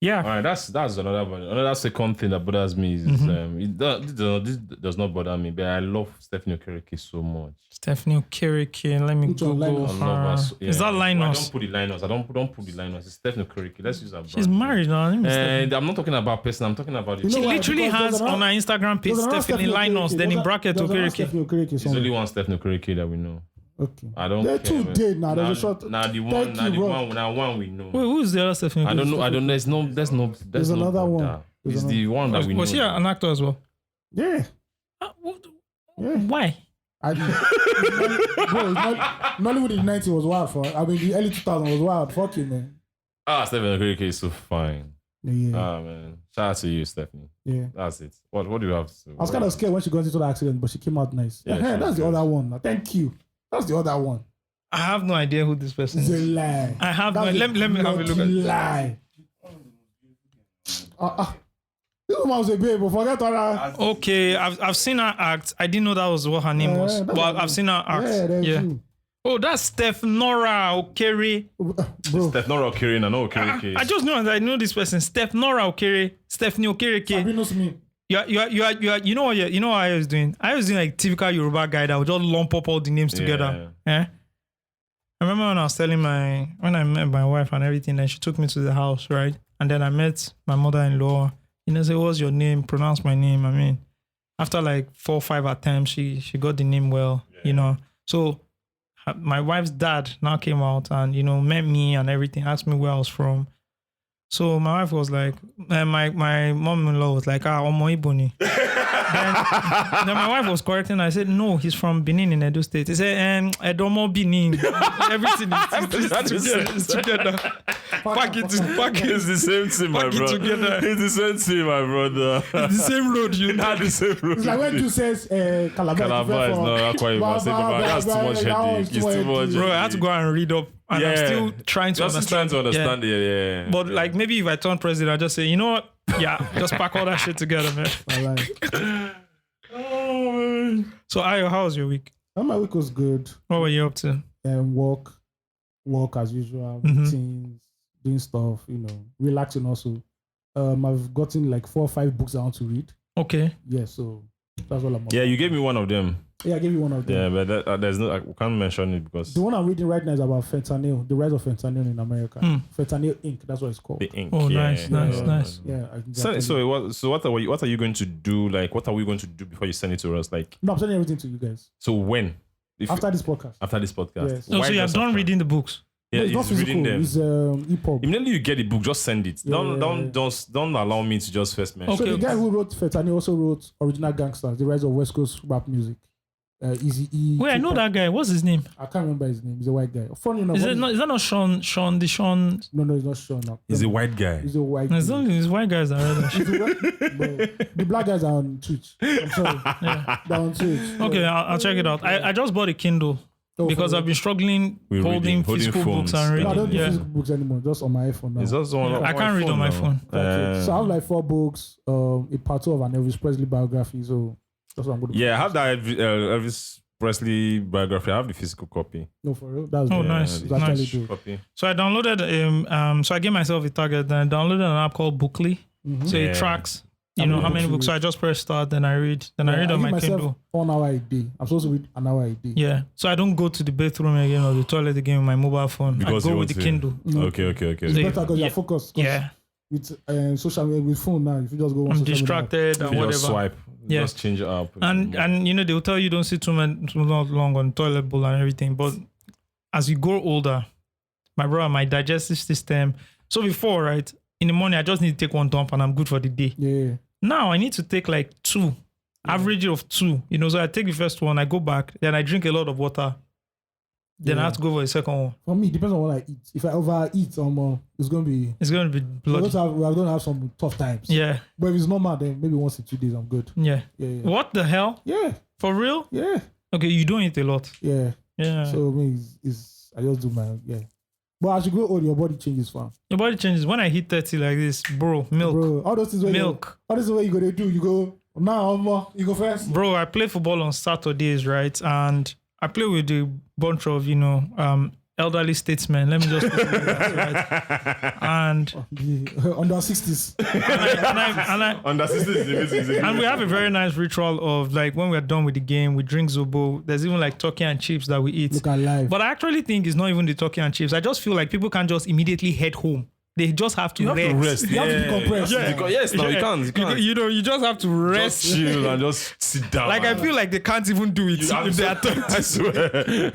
Yeah. All right, that's another second thing that bothers me is this does not bother me, but I love Stephanie Okereke so much. Stephanie Okereke, let me Google her. Is that Linus? I don't put the Linus. I don't put the Linus. It's Stephanie Okereke. Let's use her brand. She's married now. And I'm not talking about person. I'm talking about she literally has on her Instagram page Stephanie Linus, then in bracket Okereke. There's only one Stephanie Okereke that we know. Okay. I don't. They're too dead now. There's a short. Now the one we know. Wait, who's the other Stephanie? I don't know. There's another one. It's the one that we know. Was she an actor as well? Yeah. Why? Nollywood in the 90s was wild for. I mean, the early 2000s was wild. Fuck you, man. Stephanie Okereke is so fine. Yeah. Ah, man. Shout out to you, Stephanie. Yeah. That's it. What do you have to say? I was kind of scared when she got into the accident, but she came out nice. Yeah, Yeah, she that's the was. other one. Thank you. That's the other one. I have no idea who this person It's a is. lie. I have no. That's Let me have a look at it. lie. This woman was a babe, but forget her. Okay, I've seen her act. I didn't know that was what her name was, that's but what I've seen her act. that's Yeah. true. Oh, that's Steph Nora Okere. Bro, Steph Nora Okereke, I know Okereke. I just know that I know this person. Steph Nora Okere. Stephanie Okereke. Sabi knows me. You know what I was doing? I was doing like typical Yoruba guy that would just lump up all the names together. Eh? I remember when I met my wife and everything, then she took me to the house, right? And then I met my mother-in-law. Say, what's your name? Pronounce my name. I mean, after like 4 or 5 attempts, she got the name well, So my wife's dad now came out and, met me and everything, asked me where I was from. So my wife was like, my mom-in-law was like, Omo Iboni. then my wife was correcting. I said, no, he's from Benin in Edo State. He said, Edomo Benin. Everything is together. Pack it. It's the same thing, my Pack it brother. together. It's the same thing, my brother. It's the same road, Not the same road. It's like when you says Calabar. Calabar is not quite even. Say, Baba, that's too much headache. It's too much. Bro, I had to go and read up. And I'm still trying to Just trying to understand it, yeah. But like maybe if I turn president, I'll just say, you know what? Yeah, just pack all that shit together, man. I like. Oh, man. So Ayo, how was your week? My week was good. What were you up to? Work as usual, Mhm. things, doing stuff, relaxing also. I've gotten like 4 or 5 books I want to read. Okay. Yeah, so that's all I'm Yeah, you gave me one of them. Yeah, I gave you one of them. Yeah, but there's no, I can't mention it because The one I'm reading right now is about fentanyl, the rise of fentanyl in America. Fentanyl Inc., that's what it's called. the ink. Oh, yeah, nice. Yeah, I can So what are you going to do? Like, what are we going to do before you send it to us? Like, No, I'm sending everything to you guys. so when? After this podcast. After this podcast. Yes. No, Why so you're just done after? reading the books. Yeah, No, it's not he's reading physical, them. it's EPUB. Immediately you get the book, just send it. Yeah, Don't allow me to just first mention. So Okay. the guy who wrote Fentanyl also wrote Original Gangsters, The Rise of West Coast Rap Music. Easy E. Wait, I know that guy. What's his name? I can't remember his name. He's a white guy. Funny enough. Is that not Sean? No, it's not Sean. No. He's a white guy. He's a white No, it's guy. only these white guys that read that shit. The black guys are on Twitch. I'm sorry. They're on Twitch. Okay, I'll check it out. I just bought a Kindle because I've been struggling With holding reading physical phones. books and No, I don't reading. do Yeah, physical books anymore. Just on my iPhone now. It's just one. Yeah. I can't read on my now. phone. Okay. So I have like 4 books, a part 2 of an Elvis Presley biography. So that's what I'm going to Yeah, I have that Elvis Presley biography. I have the physical copy. No, for real. That's Oh, good. nice. It's actually Nice. good. Copy. So I downloaded so I gave myself a target. Then I downloaded an app called Bookly. So Yeah. it tracks, How many how many books you books. So I just press start, then I read. Then I Yeah, read on give my myself Kindle. 1 hour a day. I'm supposed to read an hour a day. Yeah. So I don't go to the bathroom again or the toilet again with my mobile phone. Because I you go want with the to- Kindle. Okay. It's So better because yeah. you're focused. 'Cause Yeah. With social media, with phone now, if you just go on I'm social media, distracted If and you whatever. just swipe, Yeah. just change it up. And they will tell you don't sit too long on the toilet bowl and everything. But as you grow older, my brother, my digestive system. So before, right, in the morning I just need to take 1 dump and I'm good for the day. Yeah. Now I need to take like 2, average of 2. So I take the first one, I go back, then I drink a lot of water. Then I Yeah. have to go for the second one. For me, it depends on what I eat. If I overeat, it's going to be. It's going to be bloody. We're going to have some tough times. Yeah, But if it's normal, then maybe once in 2 days, I'm good. yeah. Yeah. Yeah. What the hell? Yeah. For real? Yeah. Okay, you don't eat a lot. Yeah. Yeah. So I mean, I just do my But as you grow old, your body changes, fam. Your body changes. When I hit 30 like this, bro, milk. Bro, all those things where Milk. all this is what you go to do. You go now, you go first. Bro, I play football on Saturdays, right? And I play with a bunch of, elderly statesmen. Let me just put it like that, right? And Under 60s. Under 60 is amazing. and we have a very nice ritual of like when we're done with the game, we drink Zobo. There's even like turkey and chips that we eat. Look at life. But I actually think it's not even the turkey and chips. I just feel like people can't just immediately head home. They just have to You have rest. to rest. You have to decompress. Yeah. Yes, no, you can't. You can't. You just have to rest. Just chill and just sit down. Like I feel like they can't even do it if they are I swear. You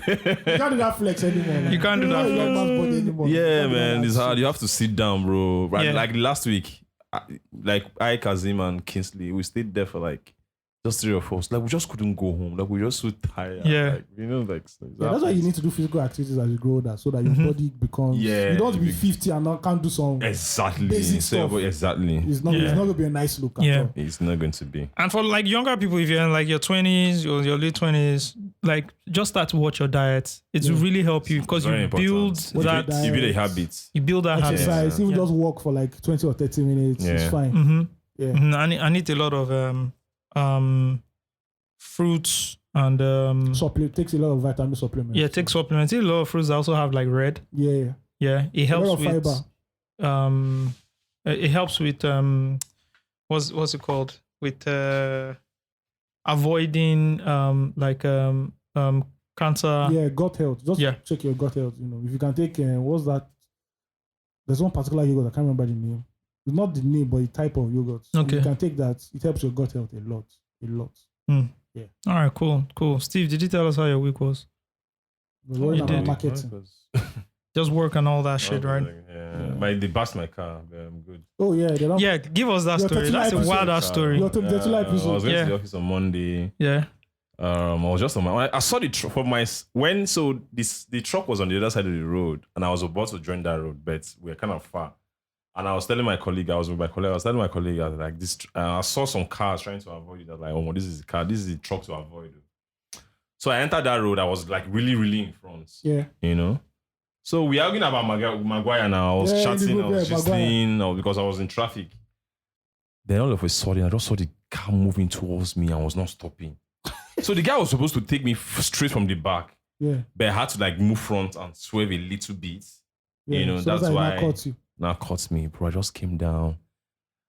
can't do that flex anymore. Man. You can't do that You flex. can't man's body anymore. You Yeah, can't do man, that it's shit. hard. You have to sit down, bro. Right, Yeah. like last week, like I, Kazim, and Kingsley, we stayed there for like just 3 of us. Like we just couldn't go home. Like we were just so tired. Yeah. Like, you know, like so that's why you need to do physical activities as you grow older, so that your body becomes. Yeah. You don't want to be 50 and can't do some exactly basic stuff. Exactly. It's not going to be a nice look at Yeah. all. It's not going to be. And for like younger people, if you're in like your 20s or your late 20s, like just start to watch your diet. It will really help you because Very you important. build Watch that. your You build a diet. habit. You build that habit. Exercise, even Yeah. just walk for like 20 or 30 minutes. It's Yeah. fine. Mm-hmm. Yeah. I need a lot of fruits and Takes a lot of vitamin supplements. yeah, take supplements. A lot of fruits that also have like red. Yeah. Yeah, it A lot helps of with fiber. it helps with what's it called, with avoiding cancer. Yeah, gut health. Just Yeah. check your gut health. You know, if you can take what's that? There's one particular yogurt, I can't remember the name. It's not the name, but the type of yogurt. So Okay. you can take that. It helps your gut health a lot. A lot. Yeah. All right, cool. Steve, did you tell us how your week was? We're worrying You about did. marketing. Just work and all that shit, right? Yeah. They bashed my car, but I'm good. Oh yeah, they don't. Yeah, give us that Your story. That's a 39%. wild ass story. Your 39 I episode. was going Yeah. to the office on Monday. Yeah. I was just on my. I saw the truck from my the truck was on the other side of the road, and I was about to join that road, but we were kind of far. And I was telling my colleague, I was telling my colleague, I was like, this. I saw some cars trying to avoid it. I was like, oh, this is the car. This is the truck to avoid. So I entered that road. I was like really, really in front. Yeah. You know. So we arguing about Maguire now. I was Yeah, chatting, I was Maguire. gisting, because I was in traffic. Then all of a sudden, I just saw the car moving towards me and was not stopping. So the guy was supposed to take me straight from the back, Yeah. but I had to like move front and swerve a little bit. Yeah. You know, So that's it why now caught you. now caught me, bro. I just came down.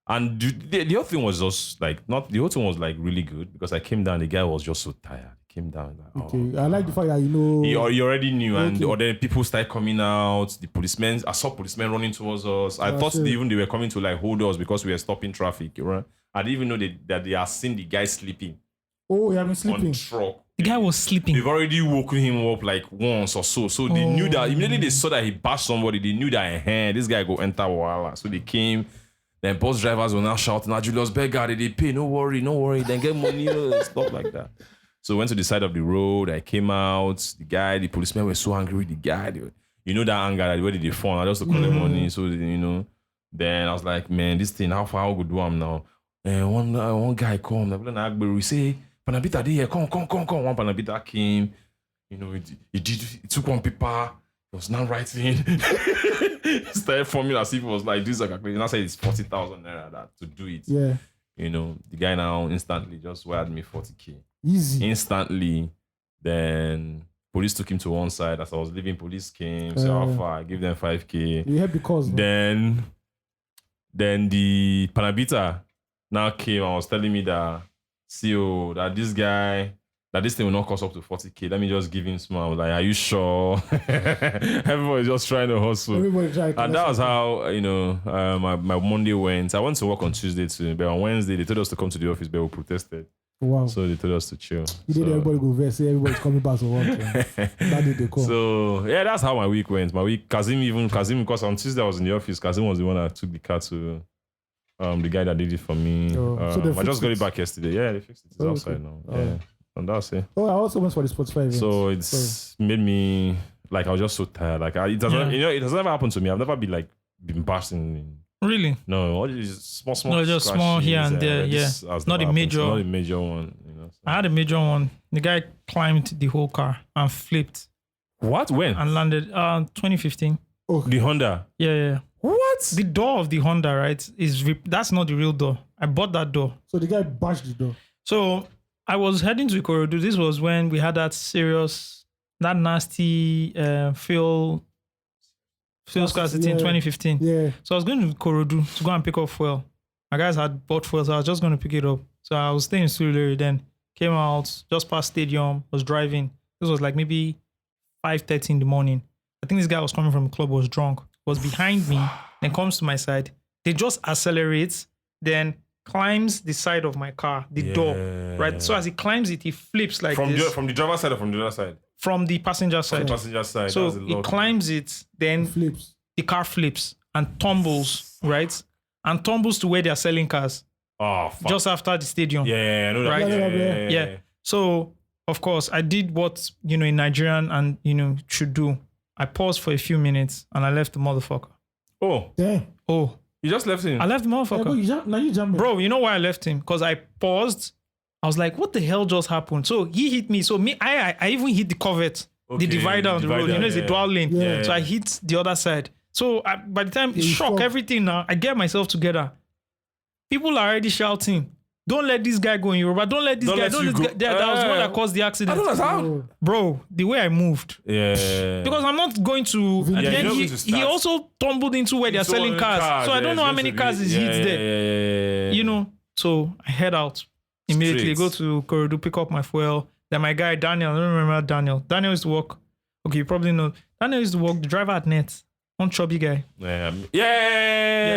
And the whole thing was just like, not the whole thing was like really good because I came down, the guy was just so tired. He came down. Like, Okay. I like the fact that you know. He already knew, and Okay. or then people started coming out. The policemen, I saw policemen running towards us. I thought sure. they were coming to like hold us because we were stopping traffic. Right? I didn't even know that they had seen the guy sleeping Oh, you have been on sleeping. the truck. The guy was sleeping. They've already woken him up like once or so. So they knew that immediately they saw that he bashed somebody. They knew that this guy go enter Wala. So they came. Then bus drivers were now shouting, Julius Berger, they pay, no worry, then get money, stuff like that. So I went to the side of the road, I came out, the policemen were so angry with the guy. You know that anger, that where did they phone? I just to collect money, so you know. Then I was like, man, this thing, how far I could do am now? And one guy come, we say, Panabita there, come. One Panabita came, you know, he took one paper, he was now writing. Started forming as if it was like this, like and I said it's 40,000 naira that to do it. Yeah. You know, the guy now instantly just wired me 40K. Easy. Instantly, then police took him to one side. As I was leaving, police came, said how far, I give them 5K. You help because. Then the Panabita now came and was telling me that CEO, that this thing will not cost up to 40K. Let me just give him small. I was like, are you sure? Everybody's just trying to hustle. Everybody tried. And that was how, you know, my Monday went. I went to work on Tuesday too, but on Wednesday, they told us to come to the office, but we protested. Wow. So they told us to chill. You did everybody go there, say everybody's coming back to work. That did they come. So, yeah, that's how my week went. Kazim, because on Tuesday I was in the office, Kazim was the one that took the car to the guy that did it for me. So I just got it back yesterday. Yeah, they fixed it. It's outside now. Yeah. And that's it. Oh, I also went for the Spotify event. So it's made me, like, I was just so tired. Like, it doesn't, you know, it has never happened to me. I've never been bashed in. Really? No, all these small. No, just small here and there. Yeah, not a major. Not a major one. You know, so. I had a major one. The guy climbed the whole car and flipped What? When? and landed. 2015. The Honda. Yeah. What? The door of the Honda, right? That's not the real door. I bought that door. So the guy bashed the door. So I was heading to Ikorodu. This was when we had that nasty fuel scarcity in 2015. Yeah. So I was going to Ikorodu to go and pick up fuel. My guys had bought fuel, so I was just going to pick it up. So I was staying in Surulere then. Came out, just past stadium, was driving. This was like maybe 5:30 in the morning. I think this guy was coming from the club, was drunk, was behind me, then comes to my side. They just accelerates, then climbs the side of my car, the door, right? So as he climbs it, he flips like this. From the driver's side or from the other side? From the passenger From side. the passenger side. So he climbs it, then Flips. the car flips and tumbles, right? And tumbles to where they are selling cars. Oh, fuck. just after the stadium. Yeah, I know that. Right? Yeah. So, of course, I did what, in Nigerian and, should do. I paused for a few minutes and I left the motherfucker. Oh, Damn. Oh, you just left him. I left the Yeah, motherfucker. but you jumped. Bro, you know why I left him? Because I paused. I was like, what the hell just happened? So he hit me. So I even hit the covert, Okay, the divider on the road. It's a dual lane. Yeah. So I hit the other side. So by the time it's shock, fucked. everything now, I get myself together. People are already shouting, don't let this guy go in Yoruba. Don't let this guy. Don't let this guy. That was the one that caused the accident. I don't understand. Bro, the way I moved. Yeah. Because I'm not going to. And you're then not he, going to start. he also tumbled into where they're It's selling all cars. So I don't know how many cars is hit there. Yeah. So I head out immediately, Straight. go to Korodu, pick up my fuel. Then my guy Daniel, I don't remember Daniel. Daniel used to work. Okay, you probably know. Daniel used to work the driver at Net. One chubby guy. Yeah.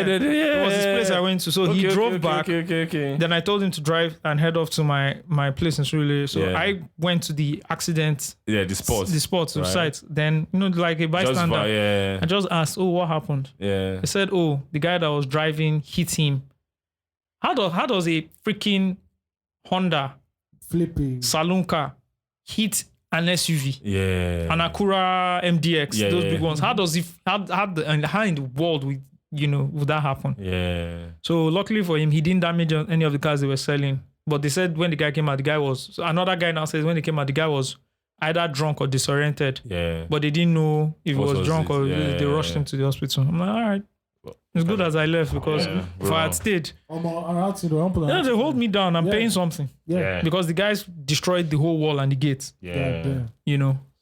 It was this place I went to. So he drove back. Okay. Then I told him to drive and head off to my place in Surulere. So Yeah. I went to the accident, Yeah, the sports. the site. Then, like a bystander. I just asked, what happened? Yeah. They said, the guy that was driving hit him. How does a freaking Honda Flipping. saloon car hit an SUV? Yeah. An Acura MDX, Yeah, those yeah. big ones. How in the world would that happen? Yeah. So luckily for him, he didn't damage any of the cars they were selling. But they said when the guy came out, so another guy now says when he came out, the guy was either drunk or disoriented. Yeah. But they didn't know if he What was was drunk it? or Yeah, they rushed him to the hospital. I'm like, all right. It's good as I left because Yeah, if I had stayed, they hold me down. I'm paying something Yeah. because the guys destroyed the whole wall and the gates. Yeah.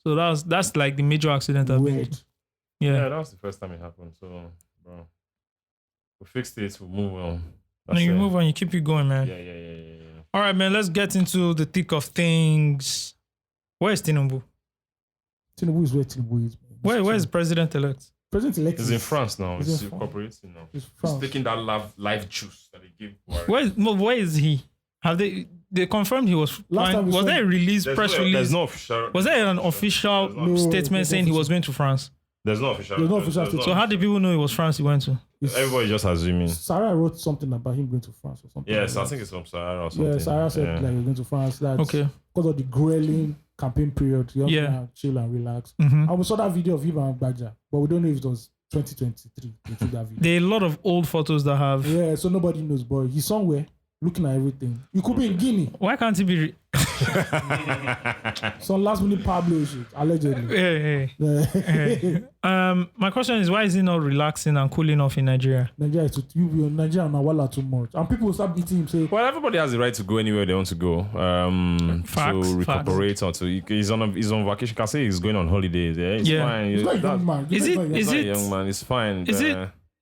So that's like the major accident I've been. Weird. Yeah, that was the first time it happened. So, bro, we fixed it. We move on. No, you move on. You keep it going, man. Yeah. All right, man. Let's get into the thick of things. Where's Tinubu? Tinubu is where Tinubu is. Where's the president-elect? President elect? He's in France now. He's He's in France. cooperating now. He's He's France. taking that life juice that they give. Buhari. Where is he? Have they confirmed he was Last time fine? we Was saw- there a release, press release? There's no official. Was there an official No, statement there's saying he no was going to France? There's no official. There's no official statement. So how did people know it was France he went to? Everybody just assuming. Sarah wrote something about him going to France or something. Yes, like I that. think it's from Sahara or something. Yeah, Sarah said like he's going to France. That's Okay. because of the grueling campaign period. You Yeah. yeah. Chill and relax. Mm-hmm. And we saw that video of him and Baja, but we don't know if it was 2023. They took that video. There are a lot of old photos that have. Yeah, so nobody knows, but he's somewhere looking at everything. You could be in Guinea. Why can't he be? Some last minute Pablo shit, allegedly. Hey. Nigeria My question is, why is he not relaxing and cooling off in Nigeria? is Nigeria now wala too much. And people will start beating him say, Well, everybody has the right to go anywhere they want to go. Facts, to recuperate or to he's on vacation. You can say he's going on holidays. Yeah, it's Yeah. fine. he's not a young man. Is it- He's is not a it- young man. It's fine.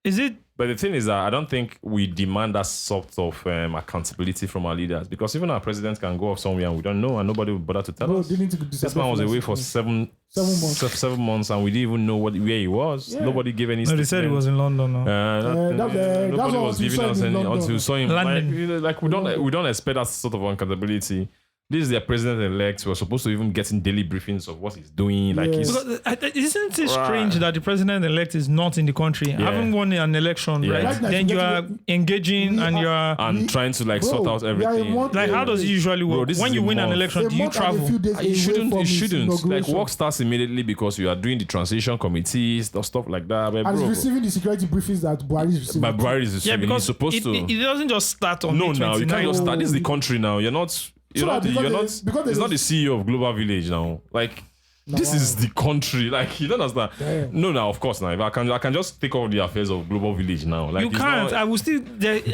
Is it? But the thing is that I don't think we demand that sort of accountability from our leaders, because even our president can go off somewhere and we don't know and nobody will bother to tell Bro, us. they need to This man was away for 7 months. 7 months and we didn't even know where he was. Yeah. Nobody gave any. No, they said he was in London now. Nobody that's what was we giving saw us in any London. until we saw him. London. Like we don't expect that sort of accountability. This is their president-elect. We're supposed to even get in daily briefings of what he's doing. Like Yeah. he's Because, isn't it Right. strange that the president-elect is not in the country, having won an election, Yeah. right? Right now, Then you you get are to- engaging and you are and trying to like Bro, sort out we are everything. in one- like, how does it usually Bro, work? this When is you a win an month. election, A do you month and a travel? few days You away shouldn't. from You his shouldn't. Like inauguration. work starts immediately because you are doing the transition committees or stuff like that. But And he's bro, receiving the security briefings that Buhari is receiving. but Buhari is Yeah, receiving. because He's supposed to. it doesn't just start on No, May now you 29. can't just start. This is the Oh. country now. You're not. So that because It's not the CEO of Global Village now. Like this is the country. Like you don't understand. Damn. No, now of course now. If I can just take all the affairs of Global Village now. Like You it's can't. not- I will still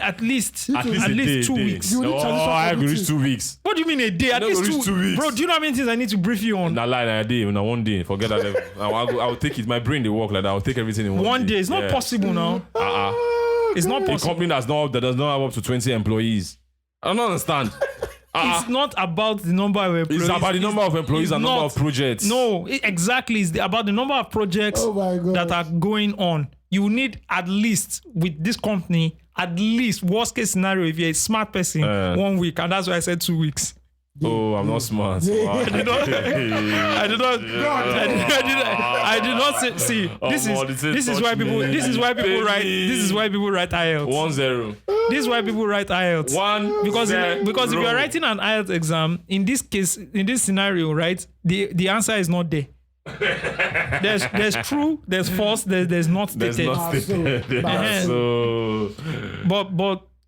at least at least a day, 2 day. weeks. You need No, transition I agree. committee. 2 weeks. What do you mean a day? At No, least reach 2 weeks. Bro, do you know how many things I need to brief you on? Nah, lie a day. No, one day. Forget that. I'll take it. My brain they work like that. I'll take everything in One day. It's not Yeah. possible now. It's not A possible. company that does not have up to 20 employees. I don't understand. It's not about the number of employees. It's about the number of employees it's and number not. of projects. No, exactly. It's about the number of projects Oh my God. that are going on. You need at least with this company, at least worst case scenario, if you're a smart person, 1 week, and that's why I said 2 weeks. Oh, I'm not smart. Yeah. Wow. I did not. I did not say. See, this is why people. This is why people write. This is why people write IELTS. 1-0. This is why people write IELTS. Because if you are writing an IELTS exam, in this case, in this scenario, right, the answer is not there. There's true, there's false, there's not stated.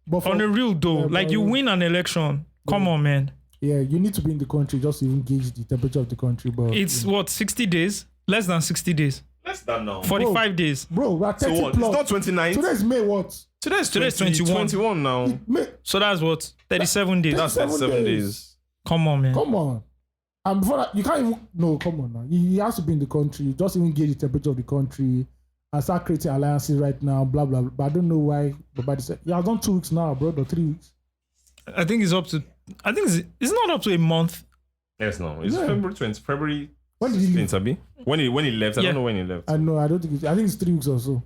But on the real though, like you win an election, come on, man. Yeah, you need to be in the country just to even gauge the temperature of the country. But it's what 60 days, less than 60 days. Less than now. 45 days. Bro, we're 30 so what? plus. It's not 29. Today's May what? Today's 21 now. So that's what 37 days. That's 37 days. Come on, man. Come on. And before that, you can't even. No, come on now. He has to be in the country. Just even gauge the temperature of the country and start creating alliances right now. Blah blah. But I don't know why. But by the he has done 2 weeks now, bro. Or 3 weeks. I think it's up to. I think it's not up to a month. Yes, no. It's February 20. February. When did he leave? When he left, I don't know when he left. I know. I don't think. I think it's 3 weeks or so.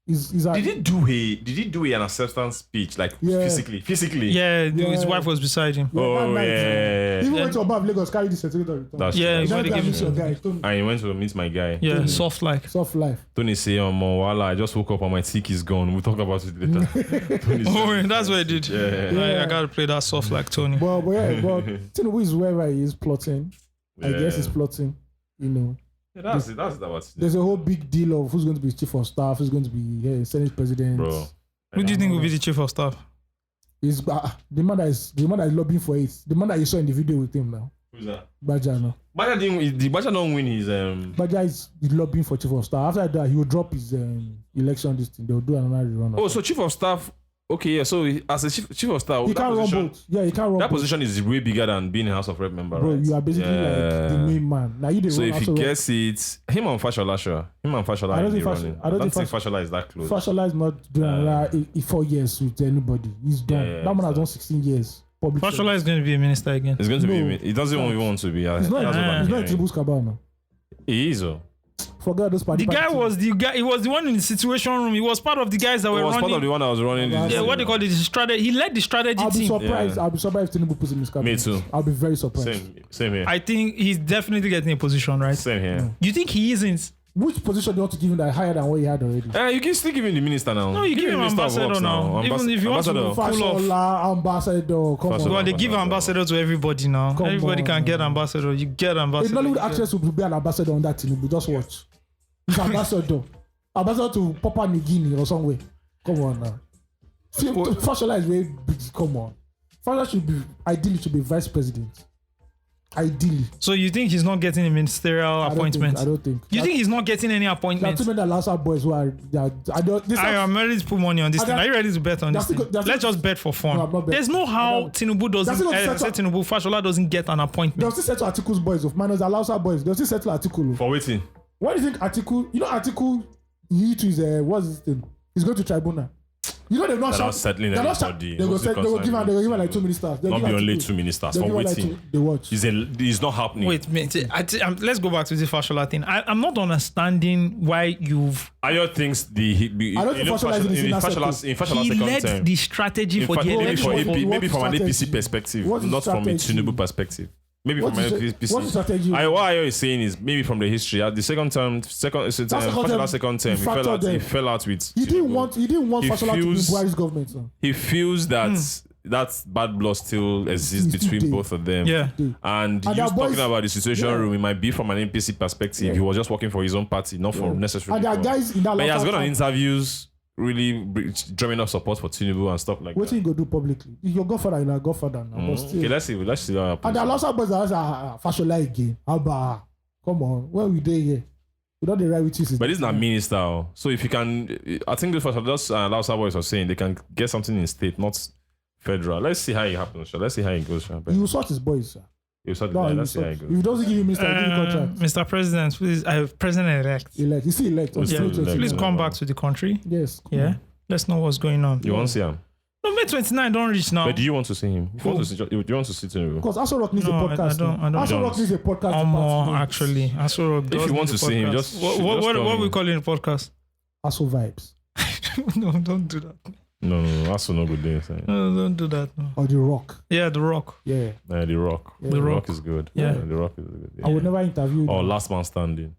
Did he do an acceptance speech like physically? Yeah, his wife was beside him. Even went to above Lagos, carry the certificate. He went to meet your guy. And he went to meet my guy. Yeah, Tony. soft life. Tony say, I just woke up and my tick is gone. We'll talk about it later. That's what I did. Yeah. I gotta play that soft like Tony. But Tinubu is wherever he is plotting. I guess he's plotting. You know. Yeah, that's it. There's a whole big deal of who's going to be chief of staff, who's going to be Senate president. Bro, who do you think will be the chief of staff? Is the man that is lobbying for it. The man that you saw in the video with him now. Who's that? Baja no. Baja don't win his Baja is lobbying for chief of staff. After that, he will drop his election. This thing, they'll do another rerun. Oh, so chief of staff. Okay, yeah. So as a chief of staff, he can't run both. Yeah, he can't run. That position is way bigger than being a House of Rep member. Bro, right? you are basically like the main man. Now you so if he gets it, him and Fashola, I don't think Fashola is that close. Fashola is not doing another 4 years with anybody. He's done. That man has done 16 years. Fashola is going to be a minister again. He's going to be. He doesn't even want to be. He's not in Tinubu's cabal now. He is. Forget those party. The guy was the guy. He was the one in the situation room. He was part of the guys that were running. He was part of the one that was running. What they call it? Strategy. He led the strategy team. I'll be surprised if Tinubu puts him in his cabinet. Me too. I'll be very surprised. Same here. I think he's definitely getting a position, right? Same here. No. You think he isn't? Which position do you want to give him that higher than what he had already? You can still give him the minister now. No, you give him ambassador now. Even if you want to pull off. Ambassador, come on. Well, they give ambassador to everybody now. Everybody can get ambassador. You get ambassador. If Nollywood actress will be an ambassador on that Tinubu, just watch. He's ambassador to Papua New Guinea or somewhere. Come on now. Fashola is very big. Come on. Fashola should be vice president. Ideally. So you think he's not getting a ministerial appointment? I don't think. You think he's not getting any appointment? There are too many Lhasa boys who are. I'm ready to put money on this thing. Are you ready to bet on this thing? Let's just bet for fun. No, there's no how Tinubu doesn't. Fashola doesn't get an appointment. They'll still settle Atiku's boys of minus the Lhasa boys. They'll still settle Atiku. For waiting. What do you think Atiku? You know Atiku. He to his what's his thing? He's going to tribunal. You know they're not settling anybody. They will give him like 2 ministers. Not be only 2 ministers. For waiting. They watch. It's not happening. Wait, let's go back to the Fashola thing. I'm not understanding why you've. Ayo thinks I don't think Fashola in Fashola's he led the strategy for the election. Maybe from an APC perspective, not from a Tinubu perspective. Maybe from APC. What's the strategy? What Ayo is saying is maybe from the history. At the Fashola's second term, he fell out with. He didn't want Fashola to be Buhari's government. So. He feels that bad blood still exists between both of them. Yeah. And you talking about the situation room, it might be from an NPC perspective. He was just working for his own party, not for necessarily. And there are guys in that. He has gone on interviews, really drumming up support for Tinubu and stuff like that. What you go do publicly? Your godfather, you're a godfather now. But still, okay, let's see what happens. And there are lots of boys that are Fashola again. Abba, come on, where we there here? We don't the right with you. But this is not minister. So if you can, I think the first just lots of boys are saying they can get something in state, not federal. Let's see how it happens. Let's see how it goes. You will sort his boys, sir. Let's see how it goes. If he doesn't give you minister, give you contract. Mr. President, please, President-elect. You see elect. Please come back to the country. Yes. Yeah. Let's know what's going on. You want to see him? No, May 29 don't reach now. But do you want to see him? Do you want to see Tinubu? Because Aso Rock needs a podcast. Aso Rock needs a podcast. More actually. Aso Rock does. If you want to see him, just what we call in a podcast? Aso vibes. No, don't do that. No, Aso no good day. No, don't do that. No. Or The Rock. Yeah, The Rock. Yeah. The Rock. Yeah. The Rock is good. Yeah. The Rock is good. Yeah. I would never interview. Or Last Man Standing.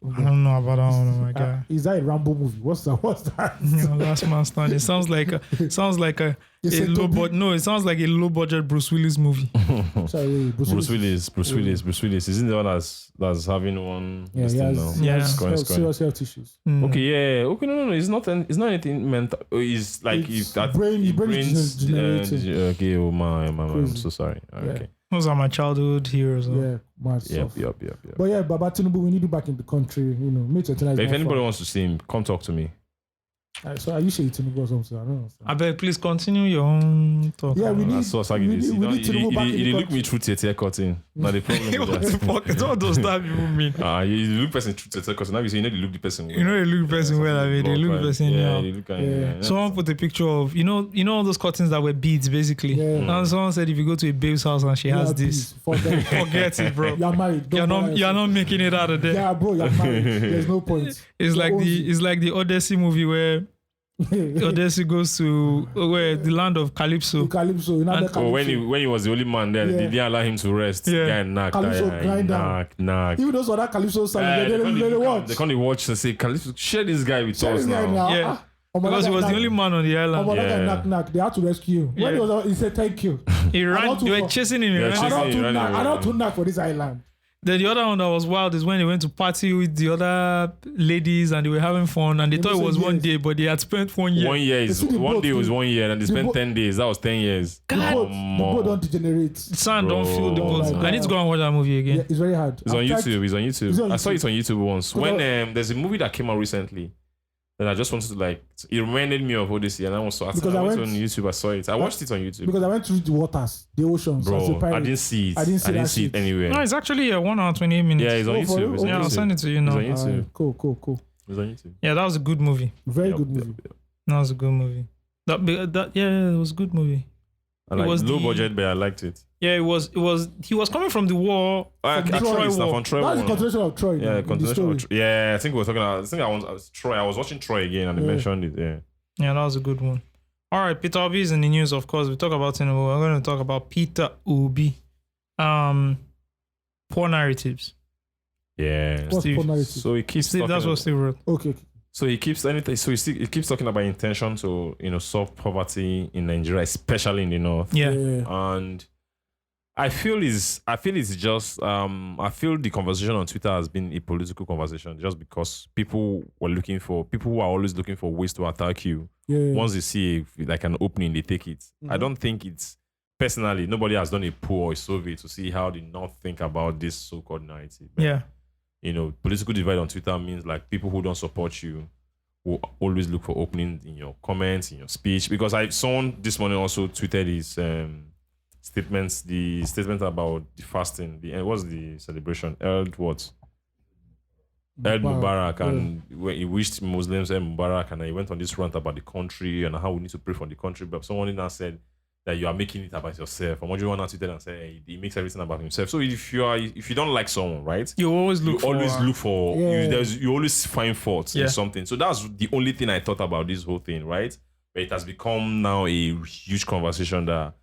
I don't know about that one, oh my god. Is that a Rambo movie? What's that? Last Man Standing. It sounds like a You say low Toby? budget. No, it sounds like a low budget Bruce Willis movie. Sorry, Bruce Willis. Isn't the one that's having one? Yeah, this he thing has, now? he Yeah. has Scoring. serious health issues. Okay, yeah. Okay, no. It's not anything mental. It's like It's if that brain brains. degenerating. Okay, oh my. I'm Crazy. so sorry. Yeah. Okay. Those are my childhood heroes. Yeah, mad Yep. stuff. Yep. But yeah, Baba Tinubu, we need you back in the country. You know, meet tonight. But if anybody wants to see him, come talk to me. So are you saying Tinubu or something? I don't know. I beg, please continue your own talk. Yeah, we need. That's what we need Tinubu back in He the look me country. through Tete cutting. Now the problem What with the that. fuck? What does that even mean? You look person through Tete cutting. Now you say you know they look the person. You know they look the person well. I mean, they look the person. Yeah, Yeah. they look. Yeah. Someone put a picture of you know all those curtains that were beads basically. Yeah. And someone said if you go to a babe's house and she has this, Please, forget it, bro. You're married. Don't You're not making it out of there. Yeah, bro, you're married. There's no point. It's like Ozzy. it's like the Odyssey movie where Odyssey goes to where the land of Calypso. Calypso, you know And- the Calypso. when he was the only man there, Yeah. they didn't allow him to rest. Yeah. Guy knocked. Calypso grind down. Knock. Even those other Calypso songs, they watch. They can't watch and say, Calypso, share this guy with Share us this guy now. now. Yeah. Oh, Because he was the only man on the Oh, island. that guy Yeah. knock. They had to rescue him. When Yeah. he said thank you. He ran. not They were too chasing him. Yeah, He ran. chasing- I don't to knock for this island. Then the other one that was wild is when they went to party with the other ladies and they were having fun and they thought it was 1 day, but they had spent 1 year. 1 year is You see the one boat, day was the- 1 year, and they the spent boat- 10 days. That was 10 years. The boat don't degenerate. Sand don't fill the Bro. boat. Oh my I need to God. go and watch that movie Yeah, again. it's very hard. It's on I've tried- YouTube. It's on YouTube. It's on I saw YouTube. it on YouTube once. Because When there's a movie that came out recently, that I just wanted to like. It reminded me of Odyssey, and I was so. Because I I went went- on YouTube. I saw it. I watched it on YouTube. Because I went through the waters, the oceans. as a Bro, pirate. I didn't see it. I didn't see that it shit. anywhere. No, it's actually 1 hour 28 minutes. Yeah, it's on Oh, for YouTube. real? It's on Yeah, I'll YouTube. send it to you It's now. on YouTube. Alright, cool. It's on YouTube. Yeah, that was a good movie. Very Yep, good yep, movie. yep. That was a good movie. Yeah, it was a good movie. I It like was low the- budget, but I liked it. Yeah, it was. He was coming from the war. From the Actually, Troy it's not War. from Troy. That's the War. continuation of Troy. Yeah, in the continuation story. of yeah, I think we were talking about. I was Troy. I was watching Troy again, and they Yeah. mentioned it. Yeah. Yeah, that was a good one. All right, Peter Obi is in the news, of course. We talk about Tinubu. We're going to talk about Peter Obi. Poor narratives. Yeah. What's Steve. poor narrative? So he keeps Steve, talking. that's what Steve wrote. Okay. So he keeps anything. So he keeps talking about intention to solve poverty in Nigeria, especially in the north. Yeah. And I feel it's just I feel the conversation on Twitter has been a political conversation just because people who are always looking for ways to attack you. Yeah. Once they see like an opening, they take it. I don't think it's personally nobody has done a poll or a survey to see how the North think about this so-called narrative. But, Yeah. Political divide on Twitter means like people who don't support you will always look for openings in your comments, in your speech. Because someone this morning also tweeted his statements, the statement about the fasting. What's the celebration? Eid Mubarak, and when he wished Muslims Eid Mubarak, and he went on this rant about the country and how we need to pray for the country. But someone now said that you are making it about yourself. And what you want to tweet and say he makes everything about himself. So if you don't like someone, right? You always look for... You always find faults in something. So that's the only thing I thought about this whole thing, right? But it has become now a huge conversation that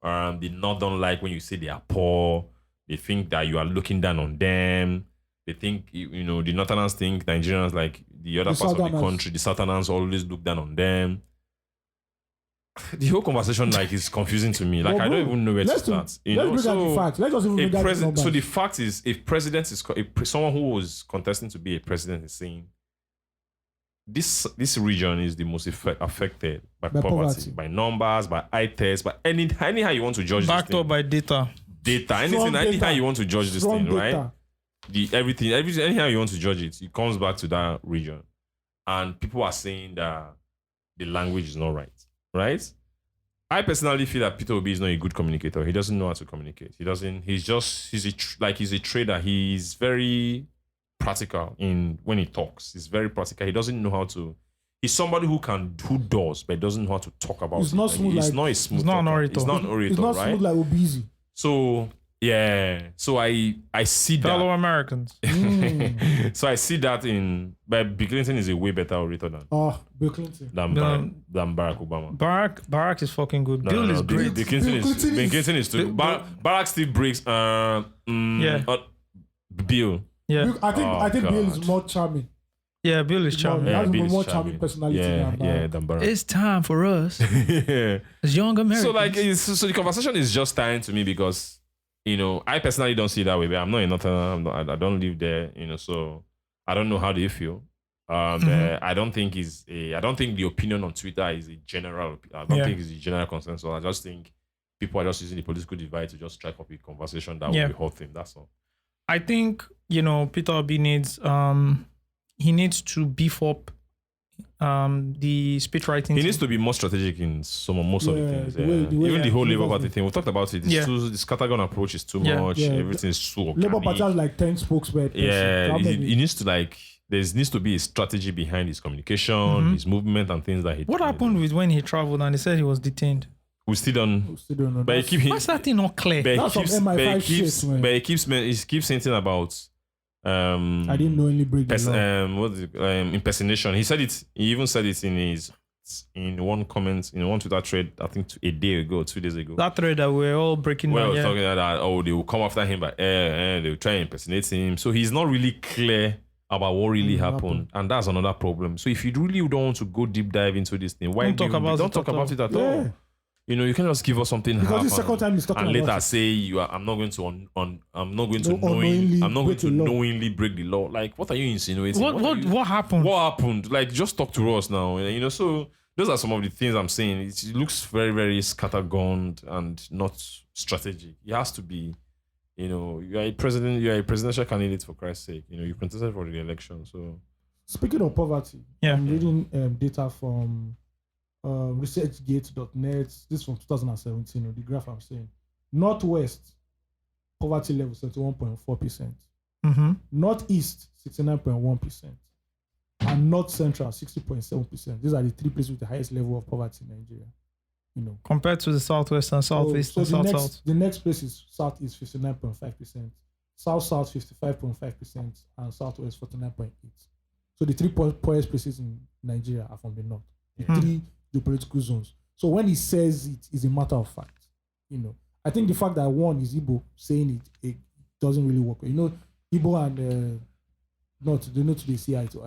the North don't like when you say they are poor. They think that you are looking down on them. They think, the Northerners think Nigerians, like the other The parts of the Southerners. country, the Southerners always look down on them. The whole conversation is confusing to me. Like, Well, I don't bro, even know where to let's start. bring out the facts. Let's just even bring out the numbers. So the fact is, if president is someone who was contesting to be a president is saying this region is the most affected by poverty, by numbers, by eye tests, by anyhow you want to judge backed this up by data. anyhow you want to judge this Strong thing, right? data. Everything, anyhow you want to judge it, it comes back to that region, and people are saying that the language is not right? I personally feel that Peter Obi is not a good communicator. He doesn't know how to communicate. He's a trader. He's very practical when he talks. He's very practical. He doesn't know how to. He's somebody who does, but doesn't know how to talk about He's it. not smooth He's like- not a smooth He's not an talker. orator. He's not an orator, It's not right? smooth like Obizi. So yeah. So I see that. Fellow Americans. So I see that but Bill Clinton is a way better orator Bill Clinton. than Barack Obama. Barack is fucking good. Bill is great. Bill Clinton is too. Barack still breaks. Bill. Yeah. I think Bill is God. more charming. Yeah, Bill is He charming. has Bill a is more charming. charming personality Yeah, than than Barack. It's time for us Yeah. as young Americans. So like, so the conversation is just tiring to me because, I personally don't see it that way. But I'm not in Nottingham. I don't live there. So I don't know how they feel. I don't think I don't think the opinion on Twitter is a general. I don't think it's a general consensus. I just think people are just using the political divide to just strike up a conversation that will be hurting. That's all. I think Peter Obi needs he needs to beef up the speech writing. He needs to be more strategic in most of the things. the way Even the whole Labour delivers Party thing, we talked about it. This scattergun approach is too much. Yeah. Everything is so Labour Party has like 10 spokesmen. Yeah, he needs to there needs to be a strategy behind his communication, his movement, and things that he. What happened with when he traveled and they said he was detained? We still don't. know. But Why's that thing not clear? That's some MI5 shit, man. But he keeps saying things about. I didn't knowingly break the law. What's it, impersonation. He said it. He even said it in one comment in one Twitter thread. I think 2 days ago. That thread that we're all breaking Well, down. talking about that. They will come after him, but they will try and impersonate him. So he's not really clear about what really happened, and that's another problem. So if you really don't want to go deep dive into this thing, why Don't talk about it at all? You can just give us something Because the second time he's talking and about later it. say I'm not going to Unknowingly knowingly break the law. Like, what are you insinuating? What happened? What happened? Like, just talk to us now. So those are some of the things I'm saying. It looks very, very scattergun and not strategic. It has to be, you are a president, you are a presidential candidate, for Christ's sake. You contested for the election. So speaking of poverty, Yeah. I'm reading data from researchgate.net. This is from 2017. The graph I'm saying. Northwest poverty level 71.4%. Northeast 69.1%. And North Central 60.7%. These are the 3 places with the highest level of poverty in Nigeria. Compared to the Southwest and Southeast and South. The next place is Southeast 59.5%, South 55.5%, and Southwest 49.8%. So the 3 poorest places in Nigeria are from the north. The 3 geopolitical zones. So when he says it is a matter of fact. I think the fact that one is Igbo saying it doesn't really work. Igbo and North, they know to the CI to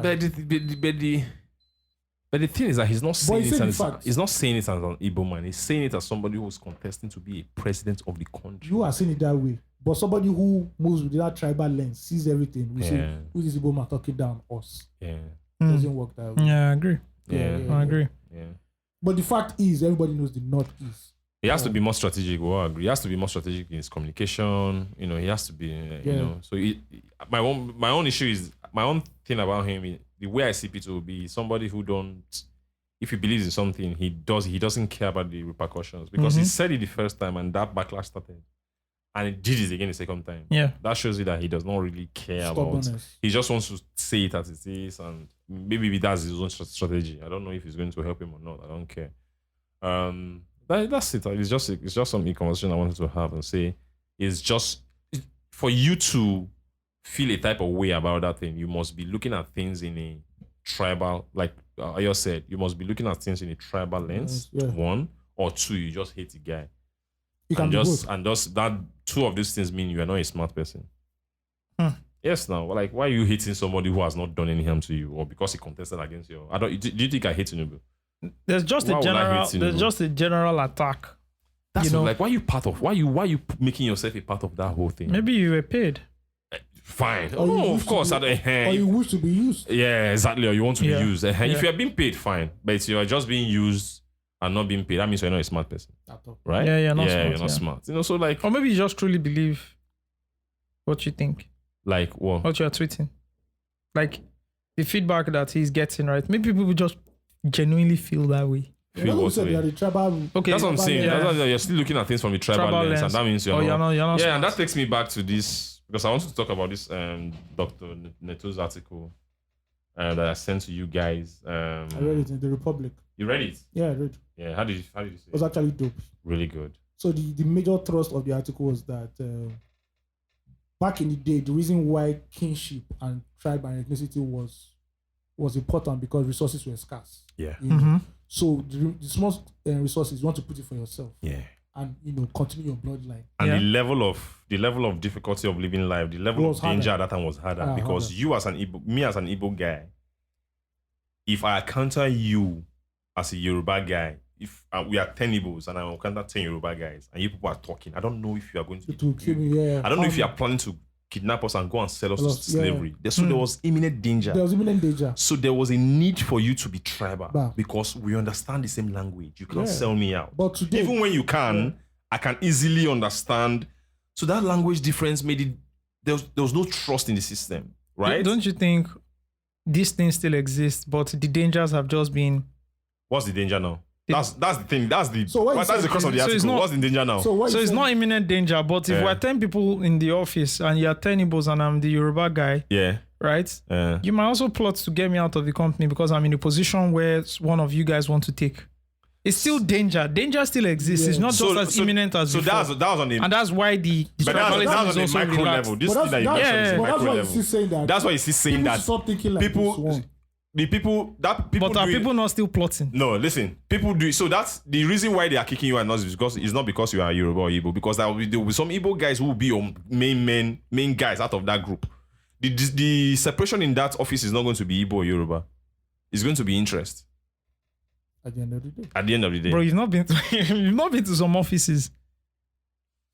But the thing is that he's not saying he's it saying as facts. he's not saying it as an Igbo man. He's saying it as somebody who's contesting to be a president of the country. You are saying it that way. But somebody who moves with that tribal lens, sees everything. We say, who is Igbo man talking down us? Yeah. It doesn't work that way. Yeah, I agree. Yeah. I agree. Yeah. But the fact is, everybody knows the North is. He has to be more strategic. Well, I agree. He has to be more strategic in his communication. He has to be. So my own issue is my own thing about him. The way I see Peter will be somebody who don't. If he believes in something, he doesn't care about the repercussions because he said it the first time and that backlash started, and he did it again the second time. Yeah, that shows you that he does not really care about. He just wants to say it as it is, and maybe that's his own strategy. I don't know if it's going to help him or not. I don't care. That's it. It's just some conversation I wanted to have and say. It's just for you to feel a type of way about that thing. You must be looking at things in a tribal, like Ayo said. You must be looking at things in a tribal lens. One or two, you just hate the guy. And just that 2 of these things mean you are not a smart person. Yes, now, like, why are you hating somebody who has not done any harm to you, or because he contested against you? Do you think I hate Tinubu? There's just a general attack. That's like, why are you part of? Why you making yourself a part of that whole thing? Maybe you were paid. Fine. Of course. Or you wish to be used. Yeah, exactly. Or you want to be used. If you are being paid, fine. But if you are just being used and not being paid, that means you're not a smart person. Right? Yeah, you're not smart. So like, or maybe you just truly believe what you think. Like what? What you are tweeting. Like the feedback that he's getting, right? Maybe people just genuinely feel that way. Feel what way? Okay, that's what I'm saying. You're still looking at things from the tribal lens, and that means you're not smart. And that takes me back to this. Because I wanted to talk about this Dr. Neto's article that I sent to you guys. I read it in The Republic. You read it? Yeah, I read. Yeah, how did you say it? It was actually dope. Really good. So the major thrust of the article was that back in the day, the reason why kinship and tribe and ethnicity was important because resources were scarce. Yeah. So the small resources, you want to put it for yourself. Yeah. and continue your bloodline. And the level of difficulty of living life, the level of danger at that time was harder because you as an Igbo, me as an Igbo guy, if I encounter you as a Yoruba guy, if we are 10 Igbos and I encounter 10 Yoruba guys and you people are talking, I don't know if you are going to kill me. I don't know if you are planning to kidnap us and go and sell us to slavery. So there was imminent danger. So there was a need for you to be tribal because we understand the same language. You can't sell me out. But today, even when you can, I can easily understand. So that language difference made it. There was no trust in the system, right? Don't you think these things still exist, but the dangers have just been? What's the danger now? That's the thing. That's the crux of the article. So what's the danger now? So it's not imminent danger, but if we're 10 people in the office and you're 10 Igbos and I'm the Yoruba guy, right? You might also plot to get me out of the company because I'm in a position where one of you guys want to take. It's still danger. Danger still exists. It's not just as imminent as before. So that was on the... And that's why the that was on the micro level. This thing that you mentioned is micro level. That's why he's saying that. Stop thinking like people... But are people not still plotting? No, listen. People do. So that's the reason why they are kicking you out. Not because it's not because you are Yoruba or Igbo. Because there will be some Igbo guys who will be your main guys out of that group. The separation in that office is not going to be Igbo or Yoruba. It's going to be interest. At the end of the day. Bro, you've not been to some offices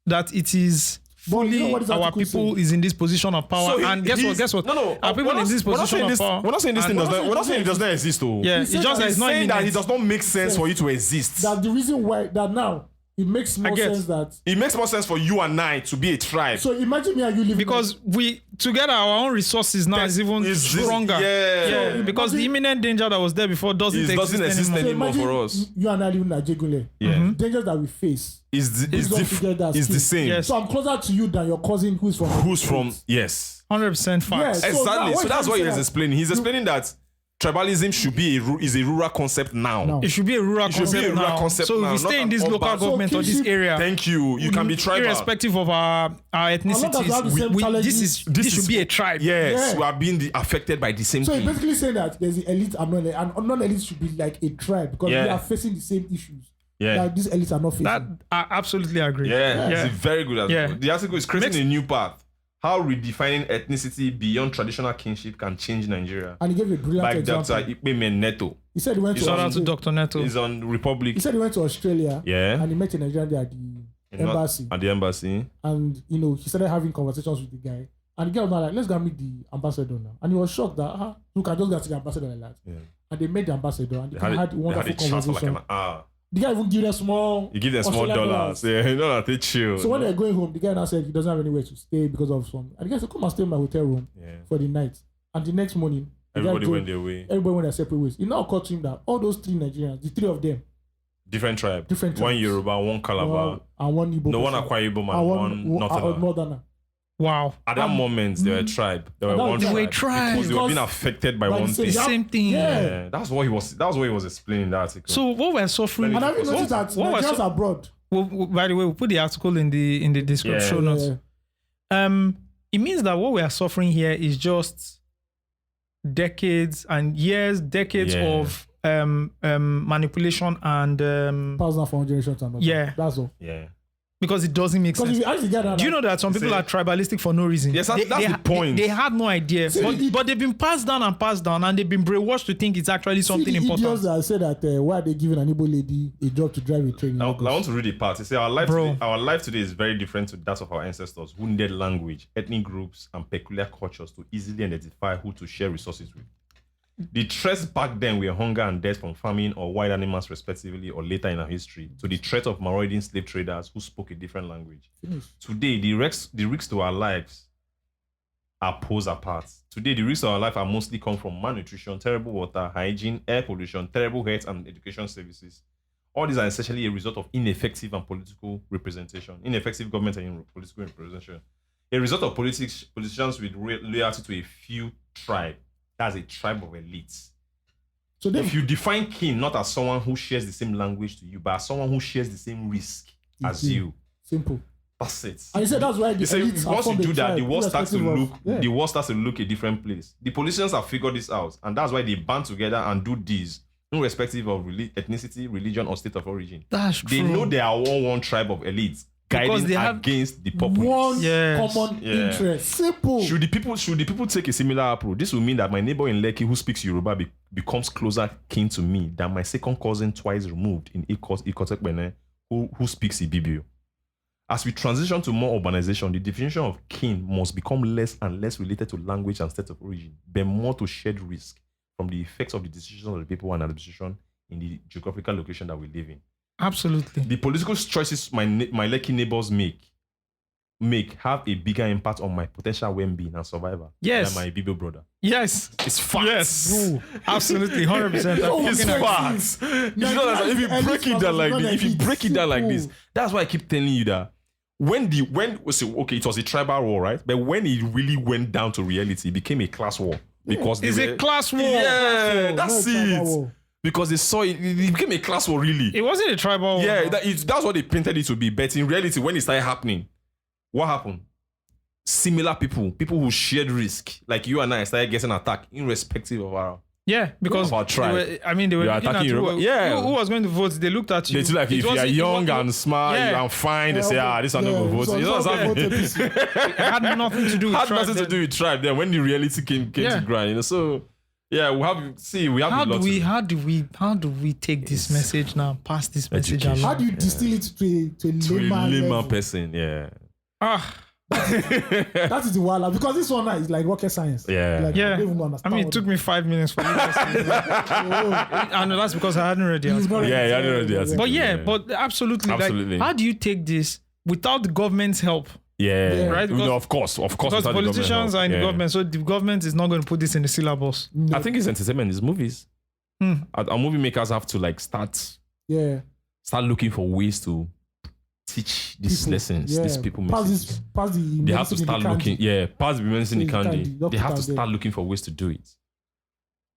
that it is fully our people is in this position of power. So and guess what? No. Our people in this position of power. We're not saying this thing does not exist, though. Yeah, it's just that it's not saying that it does not make sense for you to exist. That's the reason why that now it makes more sense that it makes more sense for you and I to be a tribe. So imagine me and you living because we together our own resources now is even stronger. Yeah. So because the imminent danger that was there before doesn't exist anymore for us. You and I living at Jegule. The dangers that we face is the same. Yes. So I'm closer to you than your cousin who's from yes. 100% facts. Yes, exactly. So that's what he's explaining. He's explaining that tribalism should be a rural concept now. It should be a rural concept now. So if we stay in this local government or this area, thank you. You can be tribal, irrespective of our ethnicities. This should be a tribe. Yes, we are being affected by the same thing. So you're basically saying that there's the elite and non-elite should be like a tribe because we are facing the same issues. Yeah, these elites are not facing. That I absolutely agree. Yeah. It's a very good article. The article is creating a new path. How redefining ethnicity beyond traditional kinship can change Nigeria. And he gave a brilliant example. Dr. Ikpeme Neto. He said he went to Dr. Neto. He's on Republic. He said he went to Australia. Yeah. And he met a Nigerian there at the embassy. At the embassy. And, he started having conversations with the guy. And the guy was like, let's go meet the ambassador now. And he was shocked that, you can just go to the ambassador like that. Yeah. And they met the ambassador and they had wonderful conversation. The guy even give them small... You give them small dollars. Yeah, they chill. So when they're going home, the guy now said he doesn't have anywhere to stay because of some... And the guy said, come and stay in my hotel room for the night. And the next morning... Everybody went their way. Everybody went their separate ways. It now occurred to him that all those three Nigerians, the three of them... Different tribes. One Yoruba, one Calabar. And one Igbo. No, one Akwa Ibom and one Northerner. Wow. At that moment, they were a tribe. They were one tribe. Because they were being affected by one thing. The same thing. Yeah. That's what he was explaining in that article. So what we're suffering... And I've noticed that Nigerians abroad... By the way, we'll put the article in the description notes. It means that what we are suffering here is just decades of manipulation and... Thousands of generations. That's all. Yeah. Because it doesn't make sense. Do you know that some people are tribalistic for no reason? Yes, that's the point. They had no idea. But they've been passed down and they've been brainwashed to think it's actually something important. Idiots that say that why are they giving an Igbo lady a job to drive a train? I want to read the part. They say our life today is very different to that of our ancestors who needed language, ethnic groups, and peculiar cultures to easily identify who to share resources with. The threats back then were hunger and death from famine or wild animals respectively or later in our history to the threat of marauding slave traders who spoke a different language. Today, the risks to our lives are poles apart. Today, the risks to our life are mostly come from malnutrition, terrible water, hygiene, air pollution, terrible health and education services. All these are essentially a result of ineffective government and political representation. A result of politicians with loyalty to a few tribes. As a tribe of elites. So if you define kin not as someone who shares the same language to you, but as someone who shares the same risk as you. Simple. That's it. And you said that's why the elites once you do that, the world starts to look a different place. The politicians have figured this out, and that's why they band together and do this irrespective of ethnicity, religion, or state of origin. That's true. They know they are one tribe of elites guiding they have against the populace. One common interest. Simple. Should the people take a similar approach? This will mean that my neighbor in Lekki who speaks Yoruba becomes closer kin to me than my second cousin twice removed in Ikotekbene who speaks Ibibio. As we transition to more urbanization, the definition of kin must become less and less related to language and state of origin, but more to shared risk from the effects of the decisions of the people and administration in the geographical location that we live in. Absolutely. The political choices my Lekki neighbors make have a bigger impact on my potential well-being and survival than my Ibibio brother. Yes. It's facts. Yes. Absolutely. 100%. It's facts. If you break it down like this, that's why I keep telling you that it was a tribal war, right? But when it really went down to reality, it became a class war. Because it's a class war. Yeah, that's it. Because they saw it became a class war, really. It wasn't a tribal war. Yeah, that's what they painted it to be. But in reality, when it started happening, what happened? Similar people who shared risk, like you and I, started getting attacked irrespective of our because of our tribe. They were attacking who was going to vote. They looked at you. They feel like if you are young and smart and fine, they say, this one no go vote. You know what I'm saying? It had nothing to do with tribe. Nothing to do with tribe. Then when the reality came to grind, so yeah, we have. How do we take this message now? Pass this message along. How do you distill it to a layman person? Yeah. That is the wild, because this one is like rocket science. Yeah. I mean, it took me 5 minutes for you guys to I know that's because I hadn't read the article. Yeah, I hadn't read the article. But absolutely. Like, how do you take this without the government's help? Yeah. Right? Because, of course. Because politicians are in the government, so the government is not going to put this in the syllabus. No. I think it's entertainment, it's movies. Our movie makers have to start looking for ways to teach these lessons, these people messages. They have to start looking, pass the medicine in the candy. They have to start looking for ways to do it.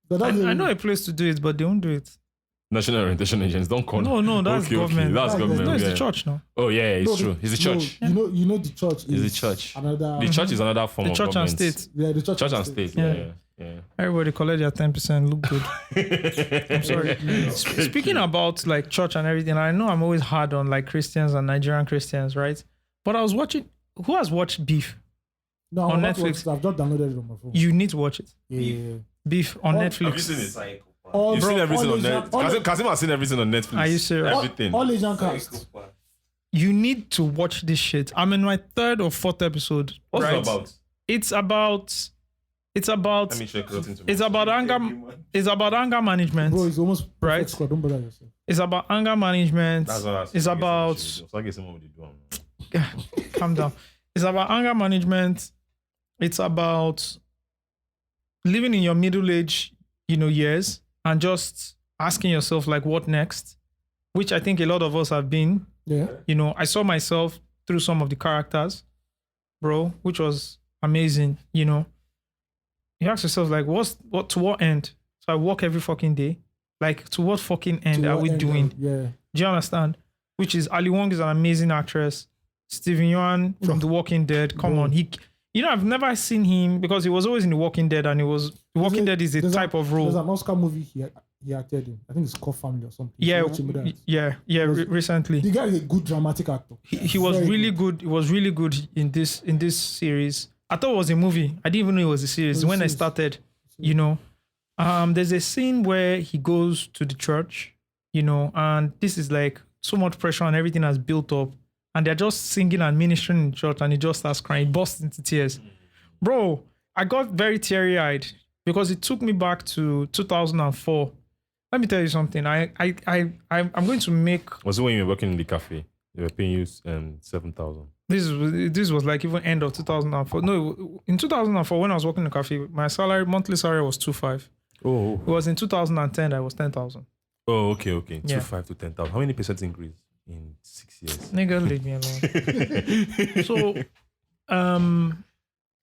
I know a place to do it, but they won't do it. National Orientation Agents, don't call. No, that's government. That's government. No, it's the church now. Oh yeah, it's true. It's the church. You know the church is the church. The church is another form of government. The church and state. Yeah, the church and state. Yeah. Everybody collect their 10%. Look good. I'm sorry. Speaking about like church and everything, I know I'm always hard on like Christians and Nigerian Christians, right? But I was watching. Who has watched Beef? No, on Netflix. I've just downloaded it on my phone. You need to watch it. Yeah. Beef on Netflix. Have you seen it? You've seen everything on Netflix. Kasim has seen everything on Netflix. Are you serious? Everything. All Asian cast. You need to watch this shit. I'm in my 3rd or 4th episode. What's it about? It's about. Let me check it's about anger. It's about anger management. Bro, it's almost right. Squad. Don't bother yourself. It's about anger management. That's what it's about. Calm down. It's about anger management. It's about living in your middle age, years, and just asking yourself like, what next? Which I think a lot of us have been. Yeah. I saw myself through some of the characters, bro, which was amazing. You ask yourself like, to what end? So I work every fucking day. Like, to what fucking end are we doing? Yeah. Do you understand? Which is Ali Wong is an amazing actress. Stephen Yeun from The Walking Dead. Come on, I've never seen him because he was always in The Walking Dead, and The Walking Dead is a type of role. There's an Oscar movie he acted in. I think it's called Family or something. Recently. The guy is a good dramatic actor. He was really good. He was really good in this series. I thought it was a movie. I didn't even know it was a series. When I started, there's a scene where he goes to the church, and this is like so much pressure and everything has built up. And they're just singing and ministering in church, and he just starts crying, bursts into tears. Bro, I got very teary-eyed because it took me back to 2004. Let me tell you something. I'm going to make. Was it when you were working in the cafe? They were paying you 7,000. This was like even end of 2004. No, in 2004 when I was working in the cafe, my monthly salary was 2,500. Oh. It was in 2010 I was 10,000. Oh, okay. 2,500 to 10,000. How many percent increase in 6 years? Nigga, leave me alone. So,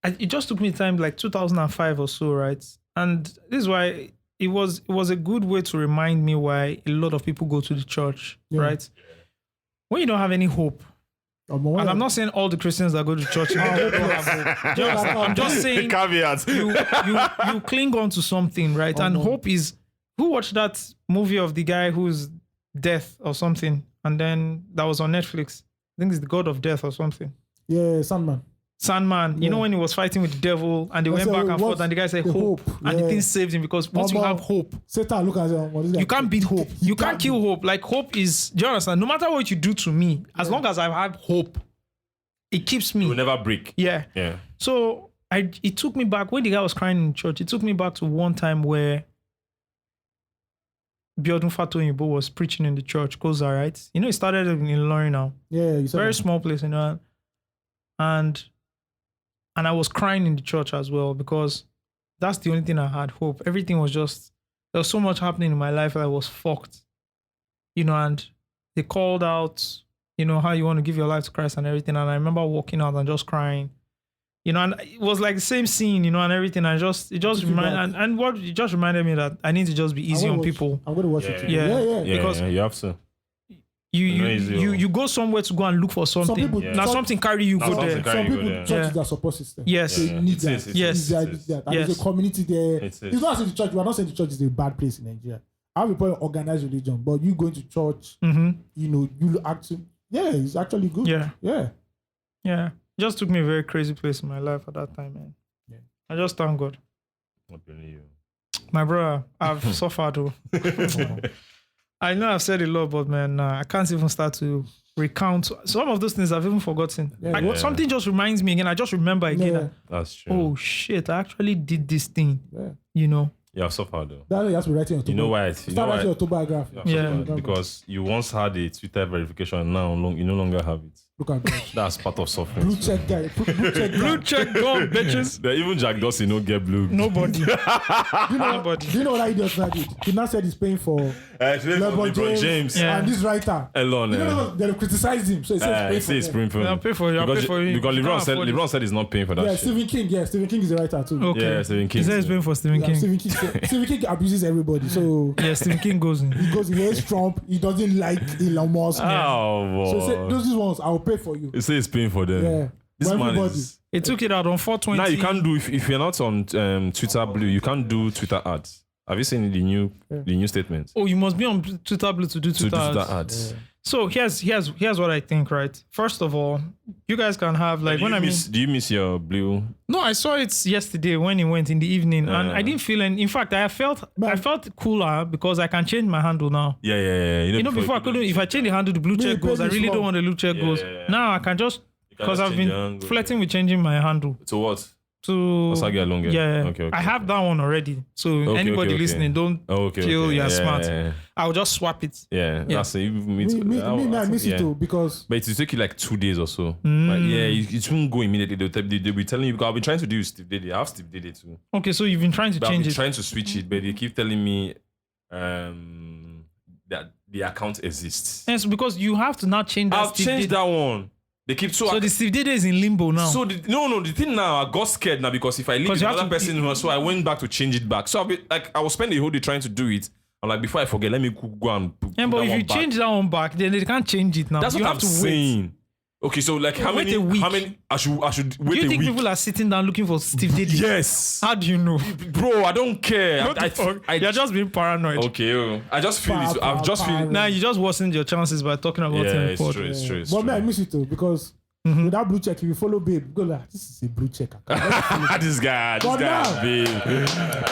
it just took me time, like 2005 or so, right? And this is why it was a good way to remind me why a lot of people go to the church, right? When you don't have any hope. And I'm not saying all the Christians that go to church don't have hope. I'm just saying caveats. You cling on to something, right? And hope is who watched that movie of the guy who's death or something, and then that was on Netflix? I think it's the God of Death or something. Yeah, Sandman. You know when he was fighting with the devil and they went back and forth and the guy said hope. And the thing saved him because once you have hope, Satan look at him. You can't beat hope. You can't kill hope. Like hope is, do you understand? No matter what you do to me, as long as I have hope, it keeps me. It will never break. Yeah. Yeah. So it took me back, when the guy was crying in church, it took me back to one time where Biodun Fatoyinbo was preaching in the church, Koza, right? You know, he started in Ilorin now. Yeah, you said very that. small place, you know. And I was crying in the church as well because that's the only thing I had hope. Everything was just, there was so much happening in my life that I was fucked. You know, and they called out, you know, how you want to give your life to Christ and everything. And I remember walking out and just crying. You know, and it was like the same scene, you know, and everything. And it just reminded, and what it just reminded me that I need to just be easy on people. I'm going to watch it. Yeah. Because you have to. You go somewhere to go and look for something. Some people, now something carry you, go there. Some people church their support system. Yes. They need that. Yes. There's a community there. It's not saying the church. We're not saying the church is a bad place in Nigeria. I have a point of organized religion, but you going to church, you know, you acting. Yeah, it's actually good. Yeah. It just took me a very crazy place in my life at that time, man. Yeah. I just thank God. What believe you? My brother, I've suffered. I know I've said a lot, but man, I can't even start to recount some of those things I've even forgotten. Something just reminds me again. I just remember again. Yeah. That's true. Oh shit! I actually did this thing. Yeah. You know. You have suffered though. That you have to be writing You know why? Start writing your autobiography. Yeah. Because you once had a Twitter verification, now you no longer have it. Look at that. That's part of suffering. Blue check guy. Blue check gone, bitches. Even Jack Dorsey no get blue. Nobody. Do you know what I just did? He now said he's paying for LeBron James. Yeah. and this writer. Elon. You know, they criticized him, so he says paying for I'll pay for you. Because LeBron said he's not paying for that shit. Stephen King. Yeah, Stephen King is a writer too. Okay. Yeah, Stephen King. He says he's paying for Stephen King. Stephen King abuses everybody, so Yeah, Stephen King goes in. he hates Trump. He doesn't like Elon Musk. Oh, boy. So he said, those ones I'll pay for you. He says he's paying for them. Yeah. This For man everybody. is... It took it out on 420. Now you can't do, if you're not on Twitter Blue, you can't do Twitter ads. Have you seen the new statement? Oh, you must be on Twitter Blue to do Twitter ads. Yeah. So here's what I think, right? First of all, you guys can have like Do you miss your Blue? No, I saw it yesterday when it went in the evening, and I didn't feel any. In fact, I felt cooler because I can change my handle now. Yeah. You know, before I couldn't. If I change the handle, the blue check goes. I really don't want the blue check goes. Now I can just, because I've been flirting with changing my handle. To what? To Osage longer. Yeah. Okay. I have that one already. So anybody listening, don't feel you're smart. I'll just swap it. Yeah. That's it. I miss it too because. But it will take you like 2 days or so. Like, it won't go immediately. They'll be telling you, because I've been trying to do Steve Dede. I have Steve Dede too. Okay, so you've been trying to But change I've been it. trying to switch it, but they keep telling me that the account exists. Yes, because you have to now change that. I've changed that one. They keep So the Steve Dede is in limbo now. So the thing now, I got scared now because if I leave another person, so I went back to change it back. So I'll be like, I was spending the whole day trying to do it. I'm like, before I forget, let me go and put but that if one you back. change that one back, then they can't change it now. That's you what have I'm to saying. wait. Okay, so like how Wait many? a week. How many? I should wait a week. Do you think people are sitting down looking for Steve Dede? Yes. How do you know? Bro, I don't care. You're just being paranoid. Okay, I just feel it. I've just feel it. Now you just worsened your chances by talking about Yeah, him. it's true. It's true. But man, I miss it too because with that blue check, if you follow babe, go like, this is a blue check. This guy now- and babe.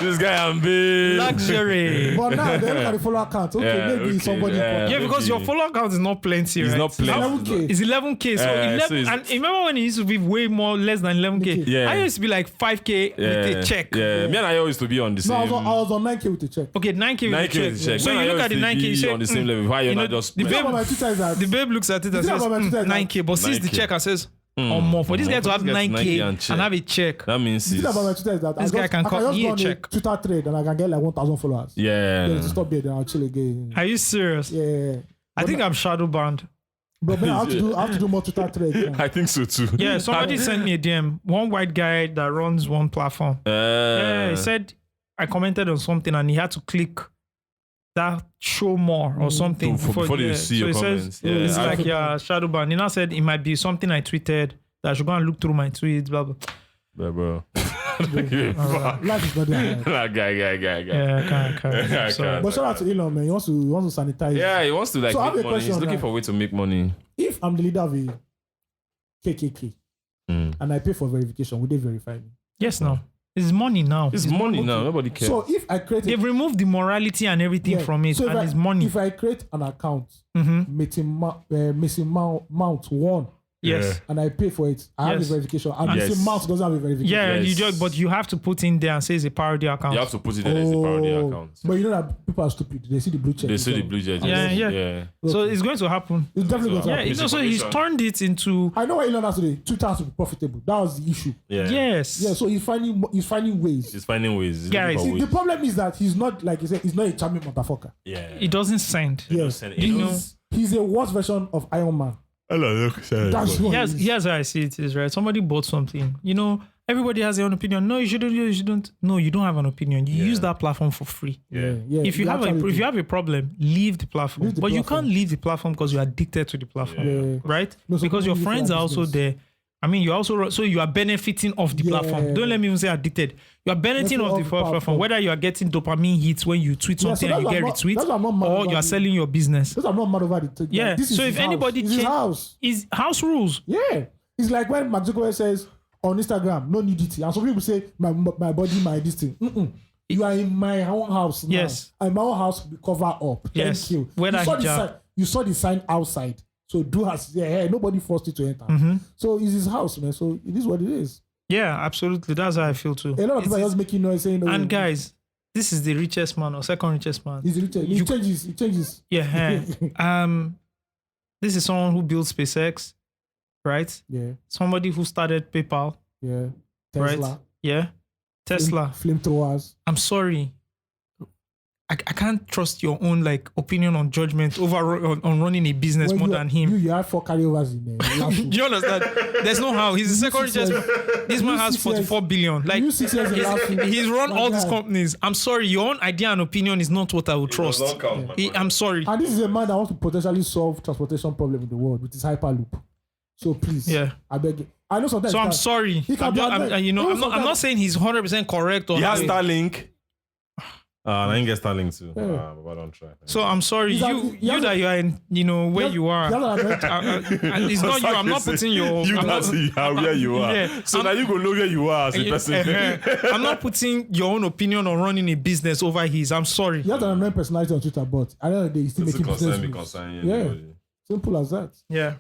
This guy and babe. Luxury. But now they look at the follow account. Okay, maybe somebody. Yeah, because your follow count is not plenty, right? It's not plenty. 11K. It's 11K. So 11, so and remember when it used to be way more less than 11K? Yeah. I used to be like 5K with a check. Yeah, me and I used to be on the No, same. I was on 9K with the check. Okay, 9K with 9K a check. with the check. So Me you and I look at the used to 9K, you be say, on the same level. Why you're not just? the The babe, babe, my Twitter is that. the babe looks at it and You know says about my Twitter is 9K, but sees the 9K. check and says, or more. For this guy to have 9K and have a check. That means The thing about my Twitter is that This guy can I cut just me a go on check. Twitter trade and I can get like 1,000 followers. yeah. Then to stop there, then I'll chill again. Are you serious? Yeah. I think I'm shadow banned. But man, I have to do more Twitter trades. I think so too. Yeah, somebody sent me a DM. One white guy that runs one platform. Yeah, he said I commented on something and he had to click that show more or something before they see so your he comments. says it's like shadow ban. He now said it might be something I tweeted that I should go and look through my tweets, blah blah. Yeah, bro. Life is not that. Guy. Yeah, I can't. So, But shout out to Elon, man. He wants to sanitize. Yeah, he wants to like So I have make a money. He's question, looking right? for a way to make money. If I'm the leader of a KKK and I pay for verification, would they verify me? yes, no. It's money now. It's money now. Nobody cares. So if I create They've removed the morality and everything from it, so and it's money. If I create an account, Mm-hmm. missing Mount 1, Yes. and I pay for it, I have Yes. the verification, and Yes. missing Mount doesn't have a verification. Yeah, Yes. you just, but you have to put in there and say it's a parody account. You have to put it there as a parody account. But you know that people are stupid. They see the blue check. They see the blue jays. Yeah. So it's going to happen. It's definitely going to Yeah, happen. so he's turned it into I know what Elon has to do. Twitter has to be profitable. That was the issue. yes. Yeah, so he's finding ways. He's finding ways. He's Guys, looking for The ways. problem is that he's not, like you said, he's not a charming motherfucker. Yeah. It doesn't send. Yes. You know, He's a worse version of Iron Man. That's what he is. here's how I see it is, right? Somebody bought something. You know, everybody has their own opinion. No, you shouldn't. No, you don't have an opinion. You use that platform for free. Yeah. If you have a problem, leave the platform. Leave the But you platform. can't leave the platform because you're addicted to the platform, Yeah. right? No, so Because your people friends use it are for also business. there. I mean, you also so you are benefiting of the platform. Don't let me even say addicted. You are benefiting of the platform. Whether you are getting dopamine hits when you tweet Yeah, so something and you get that's why retweet, I'm not mad or about you are it. selling your business. Because I'm not mad over it. Yeah. This is So his if house. anybody It's his change- house. Is house rules. Yeah. It's like when Mark Zuckerberg says on Instagram, no nudity. And some people say, my body, my this thing. You are in my own house now. Yes. And my own house will be covered up. Yes. Thank you. Wear that You saw the hijab. sign- You saw the sign outside. So do has nobody forced you to enter. Mm-hmm. So it's his house, man. So it is what it is. Yeah, absolutely. That's how I feel too. A lot of people are just making noise saying, And guys, this is the richest man or second richest man. he's rich. He changes. Yeah. This is someone who built SpaceX, right? Yeah. Somebody who started PayPal, Yeah. Tesla. right? Yeah. Tesla. Flamethrowers. I'm sorry. I can't trust your own like opinion on judgment over on running a business more than him. You have 4 carryovers in there. Do you understand? There's no how. He's the second richest. This man has 44 billion. Like You 6 years in last he's run all these guy. companies. I'm sorry. Your own idea and opinion is not what I would trust. I'm sorry. And this is a man that wants to potentially solve transportation problem in the world with his hyperloop. So please, Yeah. I beg you. I know sometimes. So I'm sorry. He can I'm not saying he's 100% correct or He has how- Starlink. I didn't get Starlink too. Yeah. But don't try. So I'm sorry, He's you a- that you are in, where you are. And it's not you. I'm not putting your. You I'm not- you are where you are. Yeah. So now you go know where you are as a person. I'm not putting your own opinion on running a business over his. I'm sorry. He has an unknown personality on Twitter, but at the end of the day, he's still It's a making business concern, be moves. concerned. Yeah. Simple as that. Yeah.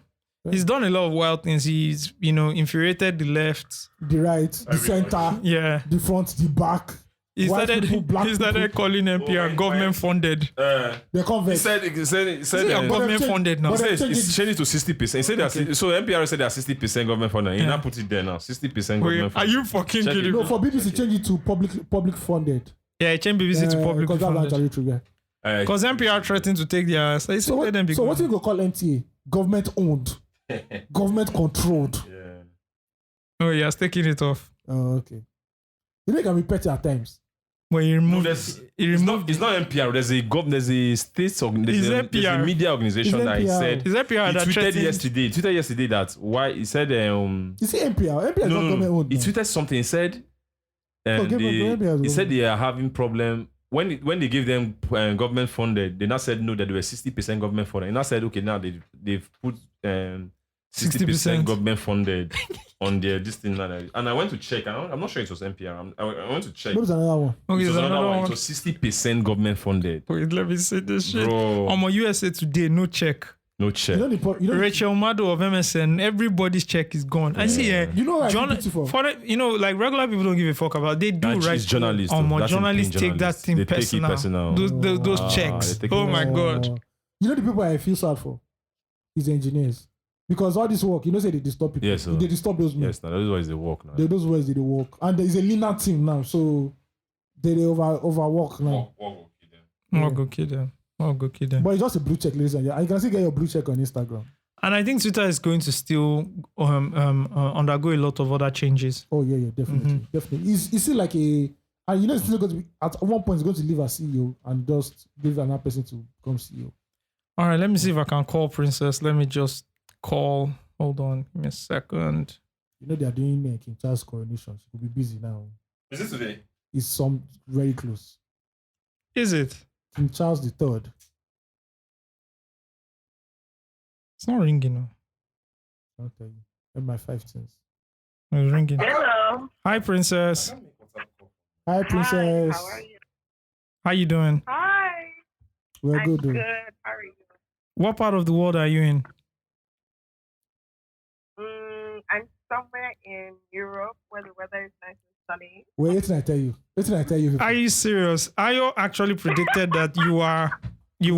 He's done a lot of wild things. He's, infuriated the left. The right, the center, Yeah. the front, the back. He White started, people, black he started people. calling NPR government funded. They convert. He said Government funded now. but He said change it's changed to 60%. He said that so NPR said they are 60% government funded. He now put it there now. 60% government Are funded. you fucking Check it. kidding No, me? for BBC, change it to public funded. Yeah, change BBC to public Because that's funded. actually true, yeah. Because NPR threatened to take their. So So what them be you good. go call NTA? Government owned. Government controlled. Yeah. Oh, he has taken it off. Oh, okay. You know, it can be petty at times. When he No, removed, it's not NPR. There's a state there's a NPR. media organization It's that he NPR. said Is NPR he that tweeted threatened? yesterday that why he said You see, NPR is not government owned. he now. tweeted something. He said NPR he is said they are having problem when they gave them government funded. They now said no that they were 60% government funded. And now said okay now they've put 60% government funded on their this thing and I went to check. I'm not sure it was NPR. I went to check. Maybe it's another one. Okay, It was there's another one. It one. was 60% government funded. Wait, let me say this shit. Bro, On my USA Today, no check. no check. You know, Rachel Maddow of MSN, everybody's check is gone. I see, You know what I feel for? like regular people don't give a fuck about. They do, right? It's journalists. More That's journalists in take that journalists. thing They take it personal. Those checks. they take it Oh my god. You know the people I feel sad for? Is engineers. Because all this work, say they disturb people. Yes, sir. They disturb those men. Yes, now that is why they work now. Those ways they work. And there is a leaner team now, so they overwork now. Oh, go kid them. Oh, go kid them. But it's just a blue check, ladies and gentlemen. You can still get your blue check on Instagram. And I think Twitter is going to still undergo a lot of other changes. Oh yeah, definitely, definitely. It's still like a, and it's still going to be at one point. It's going to leave as CEO and just leave another person to become CEO. All right, let me see if I can call Princess. Let me just call. Hold on, give me a second. You know they are doing King Charles coronation. She will be busy now. Is it today? It's some very close. Is it? King Charles the Third. It's not ringing. No. I'll tell you. And my 5 cents. It's ringing. Hello. Hi, Princess. Hi, Princess. Hi, how are you? How you doing? Hi. We're I'm good. good. Though. How are you? What part of the world are you in? I'm somewhere in Europe where the weather is nice and sunny. Wait, what did I tell you? What did I tell you? Are you serious? Ayo actually predicted that you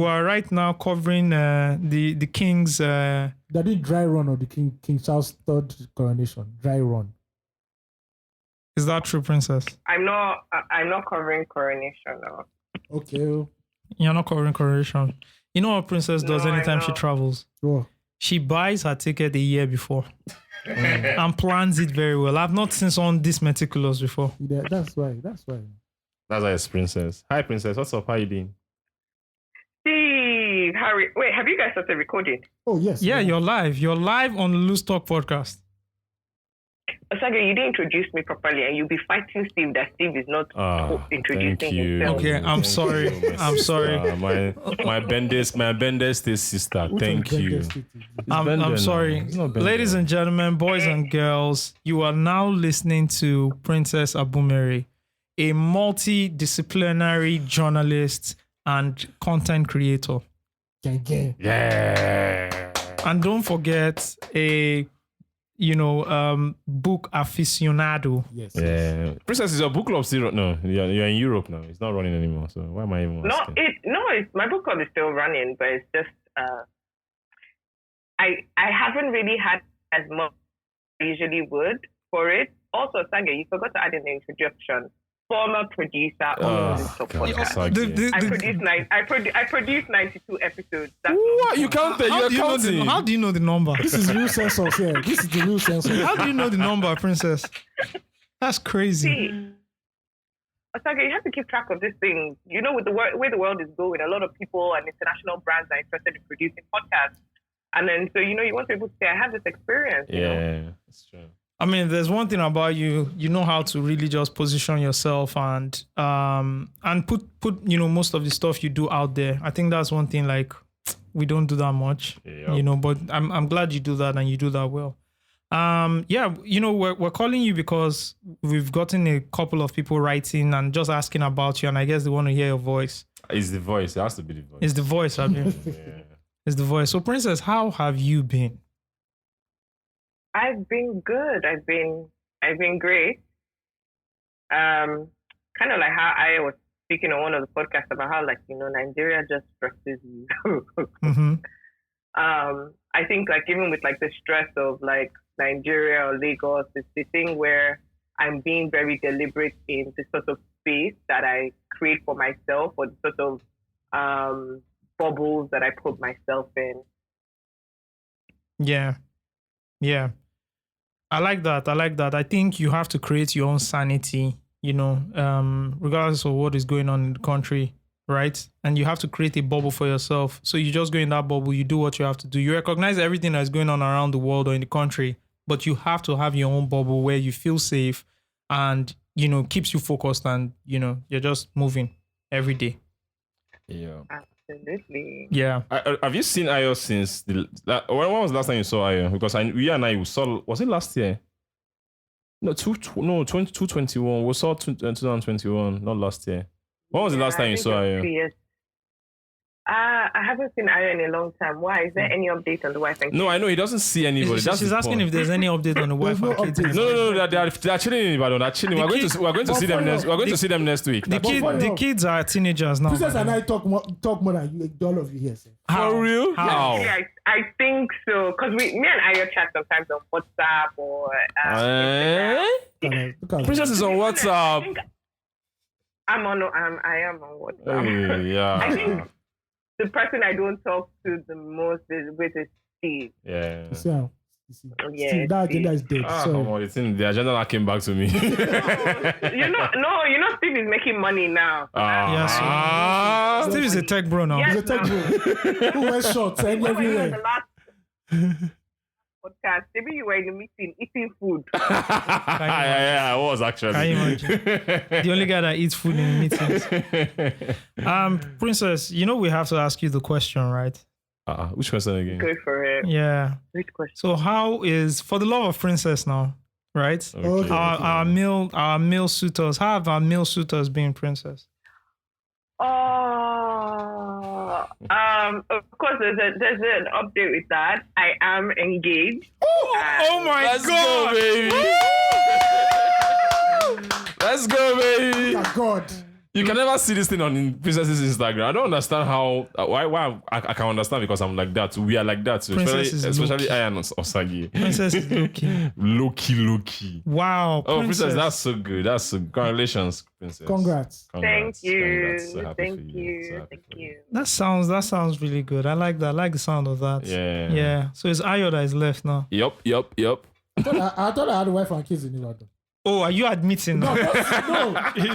are right now covering the king's. They're doing dry run of the King Charles third coronation. Dry run. Is that true, Princess? I'm not covering coronation though. Okay. You're not covering coronation. You know what Princess does No, I anytime she know. travels? Sure. She buys her ticket a year before and plans it very well. I've not seen someone this meticulous before. Yeah, that's why. That's why it's Princess. Hi, Princess. What's up? How you doing? Steve, Harry, wait, have you guys started recording? Oh yes. Yeah, you're live. You're live on the Loose Talk podcast. Osaga, you didn't introduce me properly, and you'll be fighting Steve that Steve is not introducing Thank you. himself. Okay, I'm Thank sorry. you, my I'm sister. sorry. My Bendis State sister. Which Thank one you. Bendis City? I'm sorry. It's not Bender. Ladies and gentlemen, boys and girls, you are now listening to Princess Abumere, a multidisciplinary journalist and content creator. Gang. Yeah. And don't forget a book aficionado. Yes. Yeah. Princess, is your book club still? No, you're in Europe now. It's not running anymore. So why am I even asking? It's my book club is still running, but it's just I haven't really had as much as I usually would for it. Also, Saga, you forgot to add in the introduction. Former producer on this podcast. I produced 92 episodes. That's What? You counted? You're counting. How do you know the number? This is real census here. This is the real census. How do you know the number, Princess? That's crazy. See, Osaga, you have to keep track of these things. You know, with the way the world is going, a lot of people and international brands are interested in producing podcasts. And then, so, you want to be able to say, I have this experience. Yeah, that's true. I mean, there's one thing about you. You know how to really just position yourself and put most of the stuff you do out there. I think that's one thing. Like, we don't do that much, But I'm glad you do that and you do that well. We're calling you because we've gotten a couple of people writing and just asking about you, and I guess they want to hear your voice. It's the voice. It has to be the voice. It's the voice, have you? Yeah. It's the voice. So, Princess, how have you been? I've been good. I've been great. Kind of like how I was speaking on one of the podcasts about how, Nigeria just stresses you. Mm-hmm. I think, even with, the stress of, Nigeria or Lagos, it's the thing where I'm being very deliberate in the sort of space that I create for myself or the sort of bubbles that I put myself in. Yeah. I like that. I think you have to create your own sanity, regardless of what is going on in the country, right? And you have to create a bubble for yourself. So you just go in that bubble, you do what you have to do. You recognize everything that's going on around the world or in the country, but you have to have your own bubble where you feel safe and, keeps you focused and, you're just moving every day. Yeah. Absolutely. Yeah. Have you seen Ayo since when was the last time you saw Ayo? Because we saw, was it last year? No, 2021. We saw 2021, not last year. When was the last time you saw Ayo? 2 years. I haven't seen Ayo in a long time. Why? Is there any update on the wife and kids? No, I know he doesn't see anybody. She's asking if there's any update on the wife and kids. No, they're chilling in Ibadan. They're chilling. We're going to see them next. We're going to see them next week. The kids are teenagers now. Princess and I talk more than you, all of you here. Sir. For real? How? Yeah, I think so. Because me and Ayo chat sometimes on WhatsApp or. Princess is on WhatsApp. I am on WhatsApp. Yeah. I think the person I don't talk to the most is Steve. Yeah. You see, Yeah, Steve, that agenda is dead. Come on, the agenda that came back to me. Steve is making money now. Steve is a tech bro now. Yes, He's a tech bro. Who wears shorts and when everywhere. podcast. Maybe you were in a meeting eating food. I was actually. Can you imagine? The only guy that eats food in meetings. Princess, we have to ask you the question, right? Which question again? Go for it. Yeah. Great question. So how is, for the love of Princess now, right? Okay. Our male suitors, how have our male suitors been, Princess? Of course, there's an update with that. I am engaged. Oh my Let's God! go, baby. Let's go, baby. Oh God. You can never see this thing on Princess's Instagram. I don't understand how. Why I can understand because I'm like that. We are like that. So especially I and Osagi. Princess is low-key. Low-key. Wow. Oh, Princess, that's so good. That's so good. Congratulations, Princess. Congrats. Thank you. Congrats. So happy Thank for you. So happy Thank for you. That sounds really good. I like that. I like the sound of that. Yeah. Yeah. So it's Ayo that is left now. Yup. I thought I had a wife and kids in Ibadan. Oh, are you admitting? No,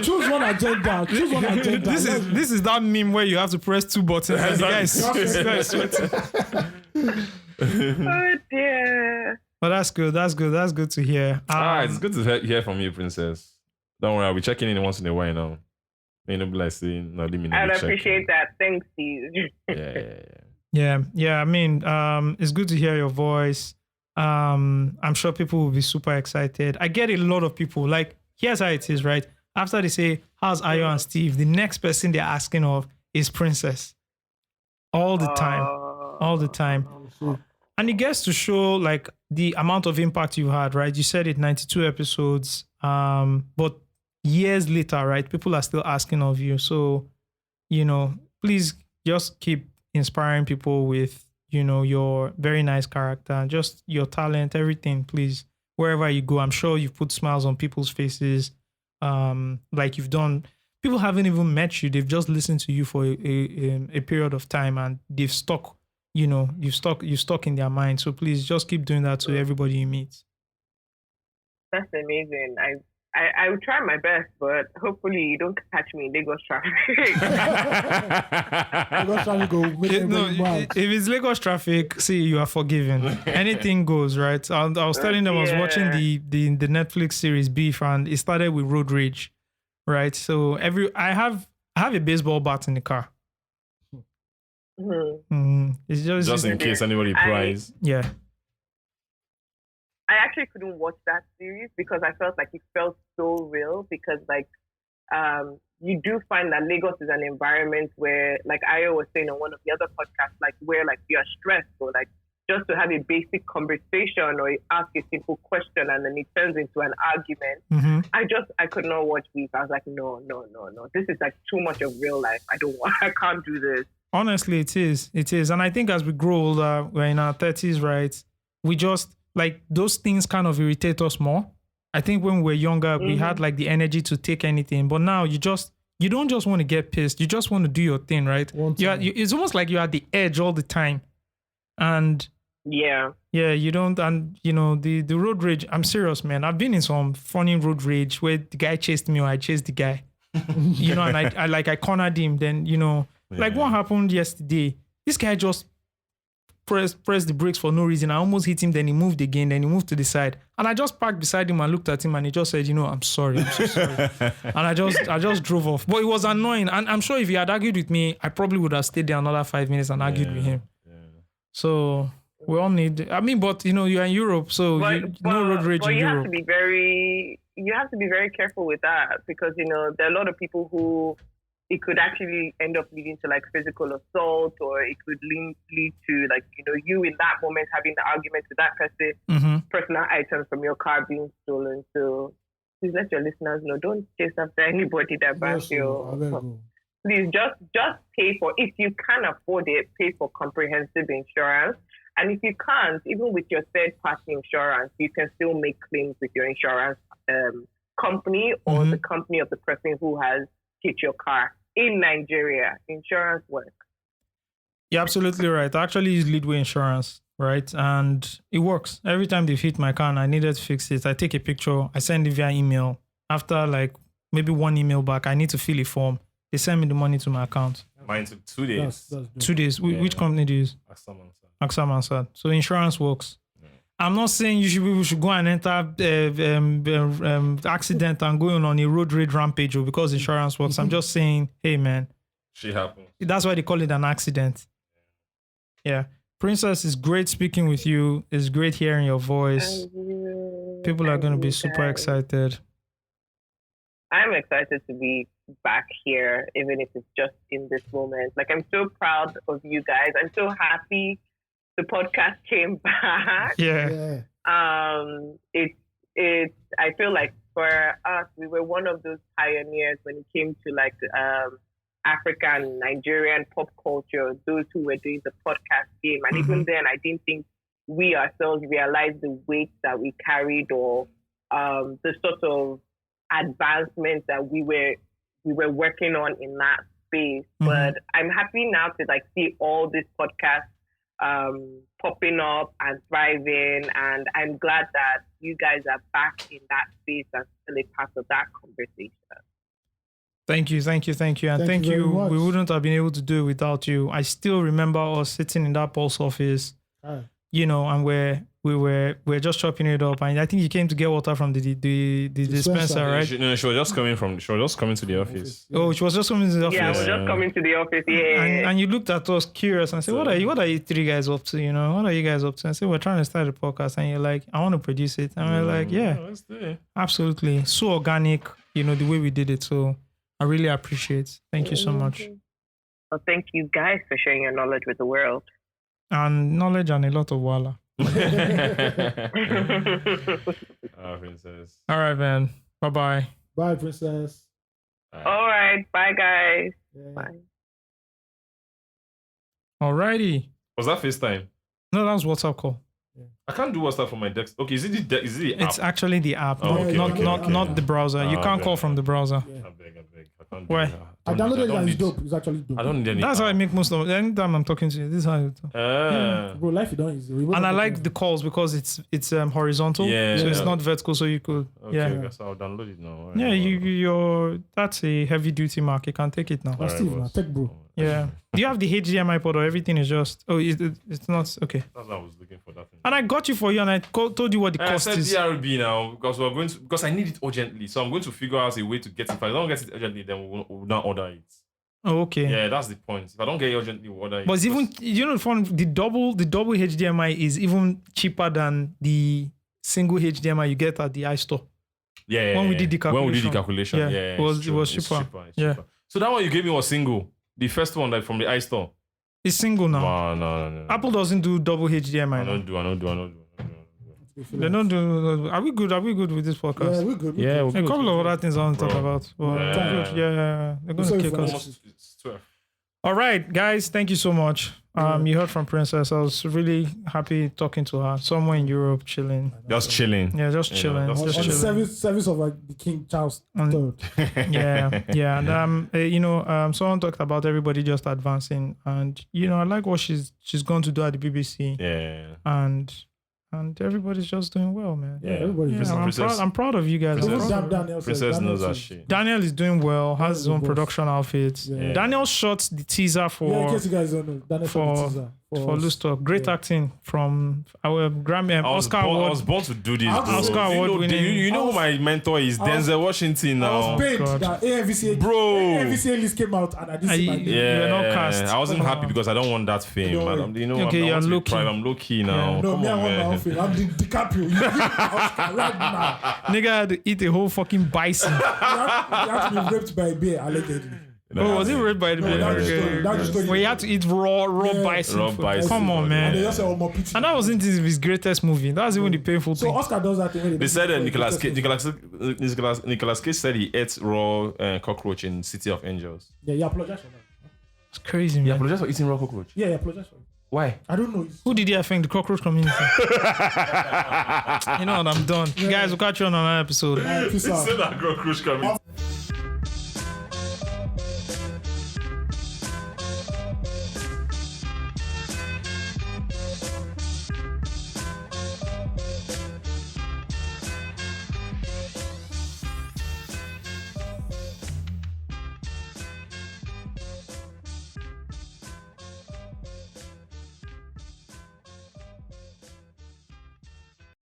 choose one agenda. Choose one agenda. This is that meme where you have to press two buttons and the guy is sweating. Oh dear. But that's good. That's good to hear. It's good to hear from you, Princess. Don't worry, I'll be checking in once in a while now. Ain't no be like saying, no, let me know. I'd appreciate that. Thanks, Steve. Yeah. Yeah. I mean, it's good to hear your voice. I'm sure people will be super excited. I get a lot of people, like, here's how it is, right? After they say, how's Ayo and Steve? The next person they're asking of is Princess. All the time. And it gets to show, like, the amount of impact you had, right? You said it, 92 episodes. But years later, right? People are still asking of you. So, please just keep inspiring people with, your very nice character, just your talent, everything, please. Wherever you go, I'm sure you've put smiles on people's faces. Like you've done. People haven't even met you. They've just listened to you for a period of time and they've stuck, you've stuck in their mind. So please just keep doing that to everybody you meet. That's amazing. I will try my best, but hopefully you don't catch me in Lagos traffic. Lagos traffic go make everybody mad. If it's Lagos traffic, see, you are forgiven. Anything goes, right? I was telling them I was watching the Netflix series Beef, and it started with road rage, right? So I have a baseball bat in the car. It's just in case anybody pries. Yeah. I actually couldn't watch that series because I felt like it felt so real because you do find that Lagos is an environment where, like Ayo was saying on one of the other podcasts, like where like you're stressed or like just to have a basic conversation or ask a simple question and then it turns into an argument. I could not watch Beef. I was like, no. This is like too much of real life. I can't do this. Honestly, it is. And I think as we grow older, we're in our 30s, right? We just, like, those things kind of irritate us more. I think when we were younger, we had like the energy to take anything. But now you don't just want to get pissed. You just want to do your thing, right? It's almost like you're at the edge all the time. And yeah, you don't, and the road rage, I'm serious, man. I've been in some funny road rage where the guy chased me or I chased the guy, and I cornered him. Then, like what happened yesterday, this guy just press the brakes for no reason. I almost hit him, then he moved again, then he moved to the side. And I just parked beside him and looked at him and he just said, I'm sorry, I'm so sorry. And I just drove off. But it was annoying. And I'm sure if he had argued with me, I probably would have stayed there another 5 minutes and argued with him. Yeah. So we all need, but you're in Europe, so no road rage in Europe. You have to be very careful with that because, there are a lot of people who it could actually end up leading to like physical assault, or it could lead to like, you in that moment having the argument with that person, personal items from your car being stolen. So please let your listeners know, don't chase after anybody that bangs you. Please just pay for, if you can afford it, pay for comprehensive insurance. And if you can't, even with your third-party insurance, you can still make claims with your insurance company or the company of the person who has hit your car. In Nigeria, insurance works. You're absolutely right. I actually use Leadway Insurance, right? And it works. Every time they've hit my car and I needed to fix it, I take a picture, I send it via email. After like maybe one email back, I need to fill a form. They send me the money to my account. Mine took 2 days. That's 2 days. Which company do you use? AXA Mansard. So insurance works. I'm not saying people should go and enter accident and going on a road rage rampage because insurance works. I'm just saying, hey man, Shit happens. that's why they call it an accident. Yeah. Princess, it's great speaking with you. It's great hearing your voice. People are going to be super excited. I'm excited to be back here, even if it's just in this moment. Like, I'm so proud of you guys. I'm so happy the podcast came back. Yeah. It's I feel like for us, we were one of those pioneers when it came to like African, Nigerian pop culture, those who were doing the podcast game. And even then, I didn't think we ourselves realized the weight that we carried or the sort of advancements that we were working on in that space. But I'm happy now to like see all these podcasts popping up and thriving. And I'm glad that you guys are back in that space and still a part of that conversation. Thank you. And thank you. We wouldn't have been able to do it without you. I still remember us sitting in that Pulse office, and we were just chopping it up. And I think you came to get water from the dispenser, right? She was just coming to the office. Oh, she was just coming to the office. Yeah, I was just coming to the office. Yeah. And you looked at us curious and said, "What are you three guys up to? What are you guys up to?" And I said, "We're trying to start a podcast." And you're like, "I want to produce it." And we're like, "Yeah, let's do it." Absolutely, so organic. The way we did it. So I really appreciate. Thank you so much. Well, thank you guys for sharing your knowledge with the world. And knowledge and a lot of wala. Princess. All right, man. Bye-bye. Bye, Princess. All right. Bye, guys. Yeah. Bye. Alrighty. Was that FaceTime? No, that was WhatsApp call. I can't do WhatsApp from my desktop. Okay, is it the app? It's actually the app, Oh, not the browser. You can't call from the browser. Yeah. I beg. I can't Why? do that. I downloaded it and it's dope. It's actually dope. I don't need any. That's how I make most of it. Anytime I'm talking to you, this is how I talk. Bro, life you don't easy. And I like the calls because it's horizontal. Yeah. So it's not vertical, so you could Okay, so I'll download it now. Yeah, you're that's a heavy duty mark. You can take it now. Steve, man, tech bro. Yeah. Do you have the HDMI port or everything is just it's not okay. That's what I was looking for that thing. And I got you for you and I told you what the cost is. I said DRB now because I need it urgently. So I'm going to figure out a way to get it. If I don't get it urgently, then we'll not order it. Oh, okay. Yeah, that's the point. If I don't get it urgently, we'll order it. But it's even the double HDMI is even cheaper than the single HDMI you get at the iStore. Yeah. When we did the calculation. Yeah, it was cheaper. It's Yeah. cheaper. So that one you gave me was single. The first one, like from the iStore. It's single now. No. Apple doesn't do double HDMI. I don't do. They don't do. Are we good? Are we good with this podcast? Yeah, we're good. Yeah, A couple of other things I want to talk about. But Yeah. they're going to kick us. Almost it's 12. All right, guys, thank you so much. You heard from Princess. I was really happy talking to her. Somewhere in Europe, chilling. Just chilling. Yeah, just chilling. that's Just On the chilling. service of like the King Charles III. Yeah. And someone talked about everybody just advancing, and I like what she's going to do at the BBC. Yeah. And everybody's just doing well, man. Yeah. Everybody's I'm proud of you guys. Princess- Daniel Princess knows her shit. Daniel is doing well, has his own production outfits. Yeah. Daniel shot the teaser Yeah, in for case you guys don't know, Daniel for- shot the teaser for us. Loose Talk. Great acting from our Grammy Oscar I award. was born to do this, bro. Oscar award winning. You know who my mentor is? Denzel Washington I now. was paid God. that AMVCA list came out and I didn't see my name. You were not cast. I wasn't happy because I don't want that fame. Don't worry. Okay, you're I'm low-key. I'm low key now. No, Come me, I on, want my own man. film. I'm the DiCaprio. You give me Oscar right now. Nigga had to eat a whole fucking bison. You have to be raped by a bear, allegedly. Oh, was it raped by the No, bear? that's the story. That's the story. Where he had to eat raw Yeah. bison. Raw food. bison. Come on, And they man. just say, oh, more pity. And that wasn't his greatest movie. That was even the painful So thing. Oscar does that thing. when They said Nicolas Nicolas Cage said he ate raw cockroach in City of Angels. Yeah, you apologize for that. It's crazy, He man. apologized for eating raw cockroach. Yeah, you apologize for it. Why? I don't know. It's- Who did he offend? The cockroach community. You know what? I'm done. Guys, we'll catch you on another episode. Peace out. that cockroach coming.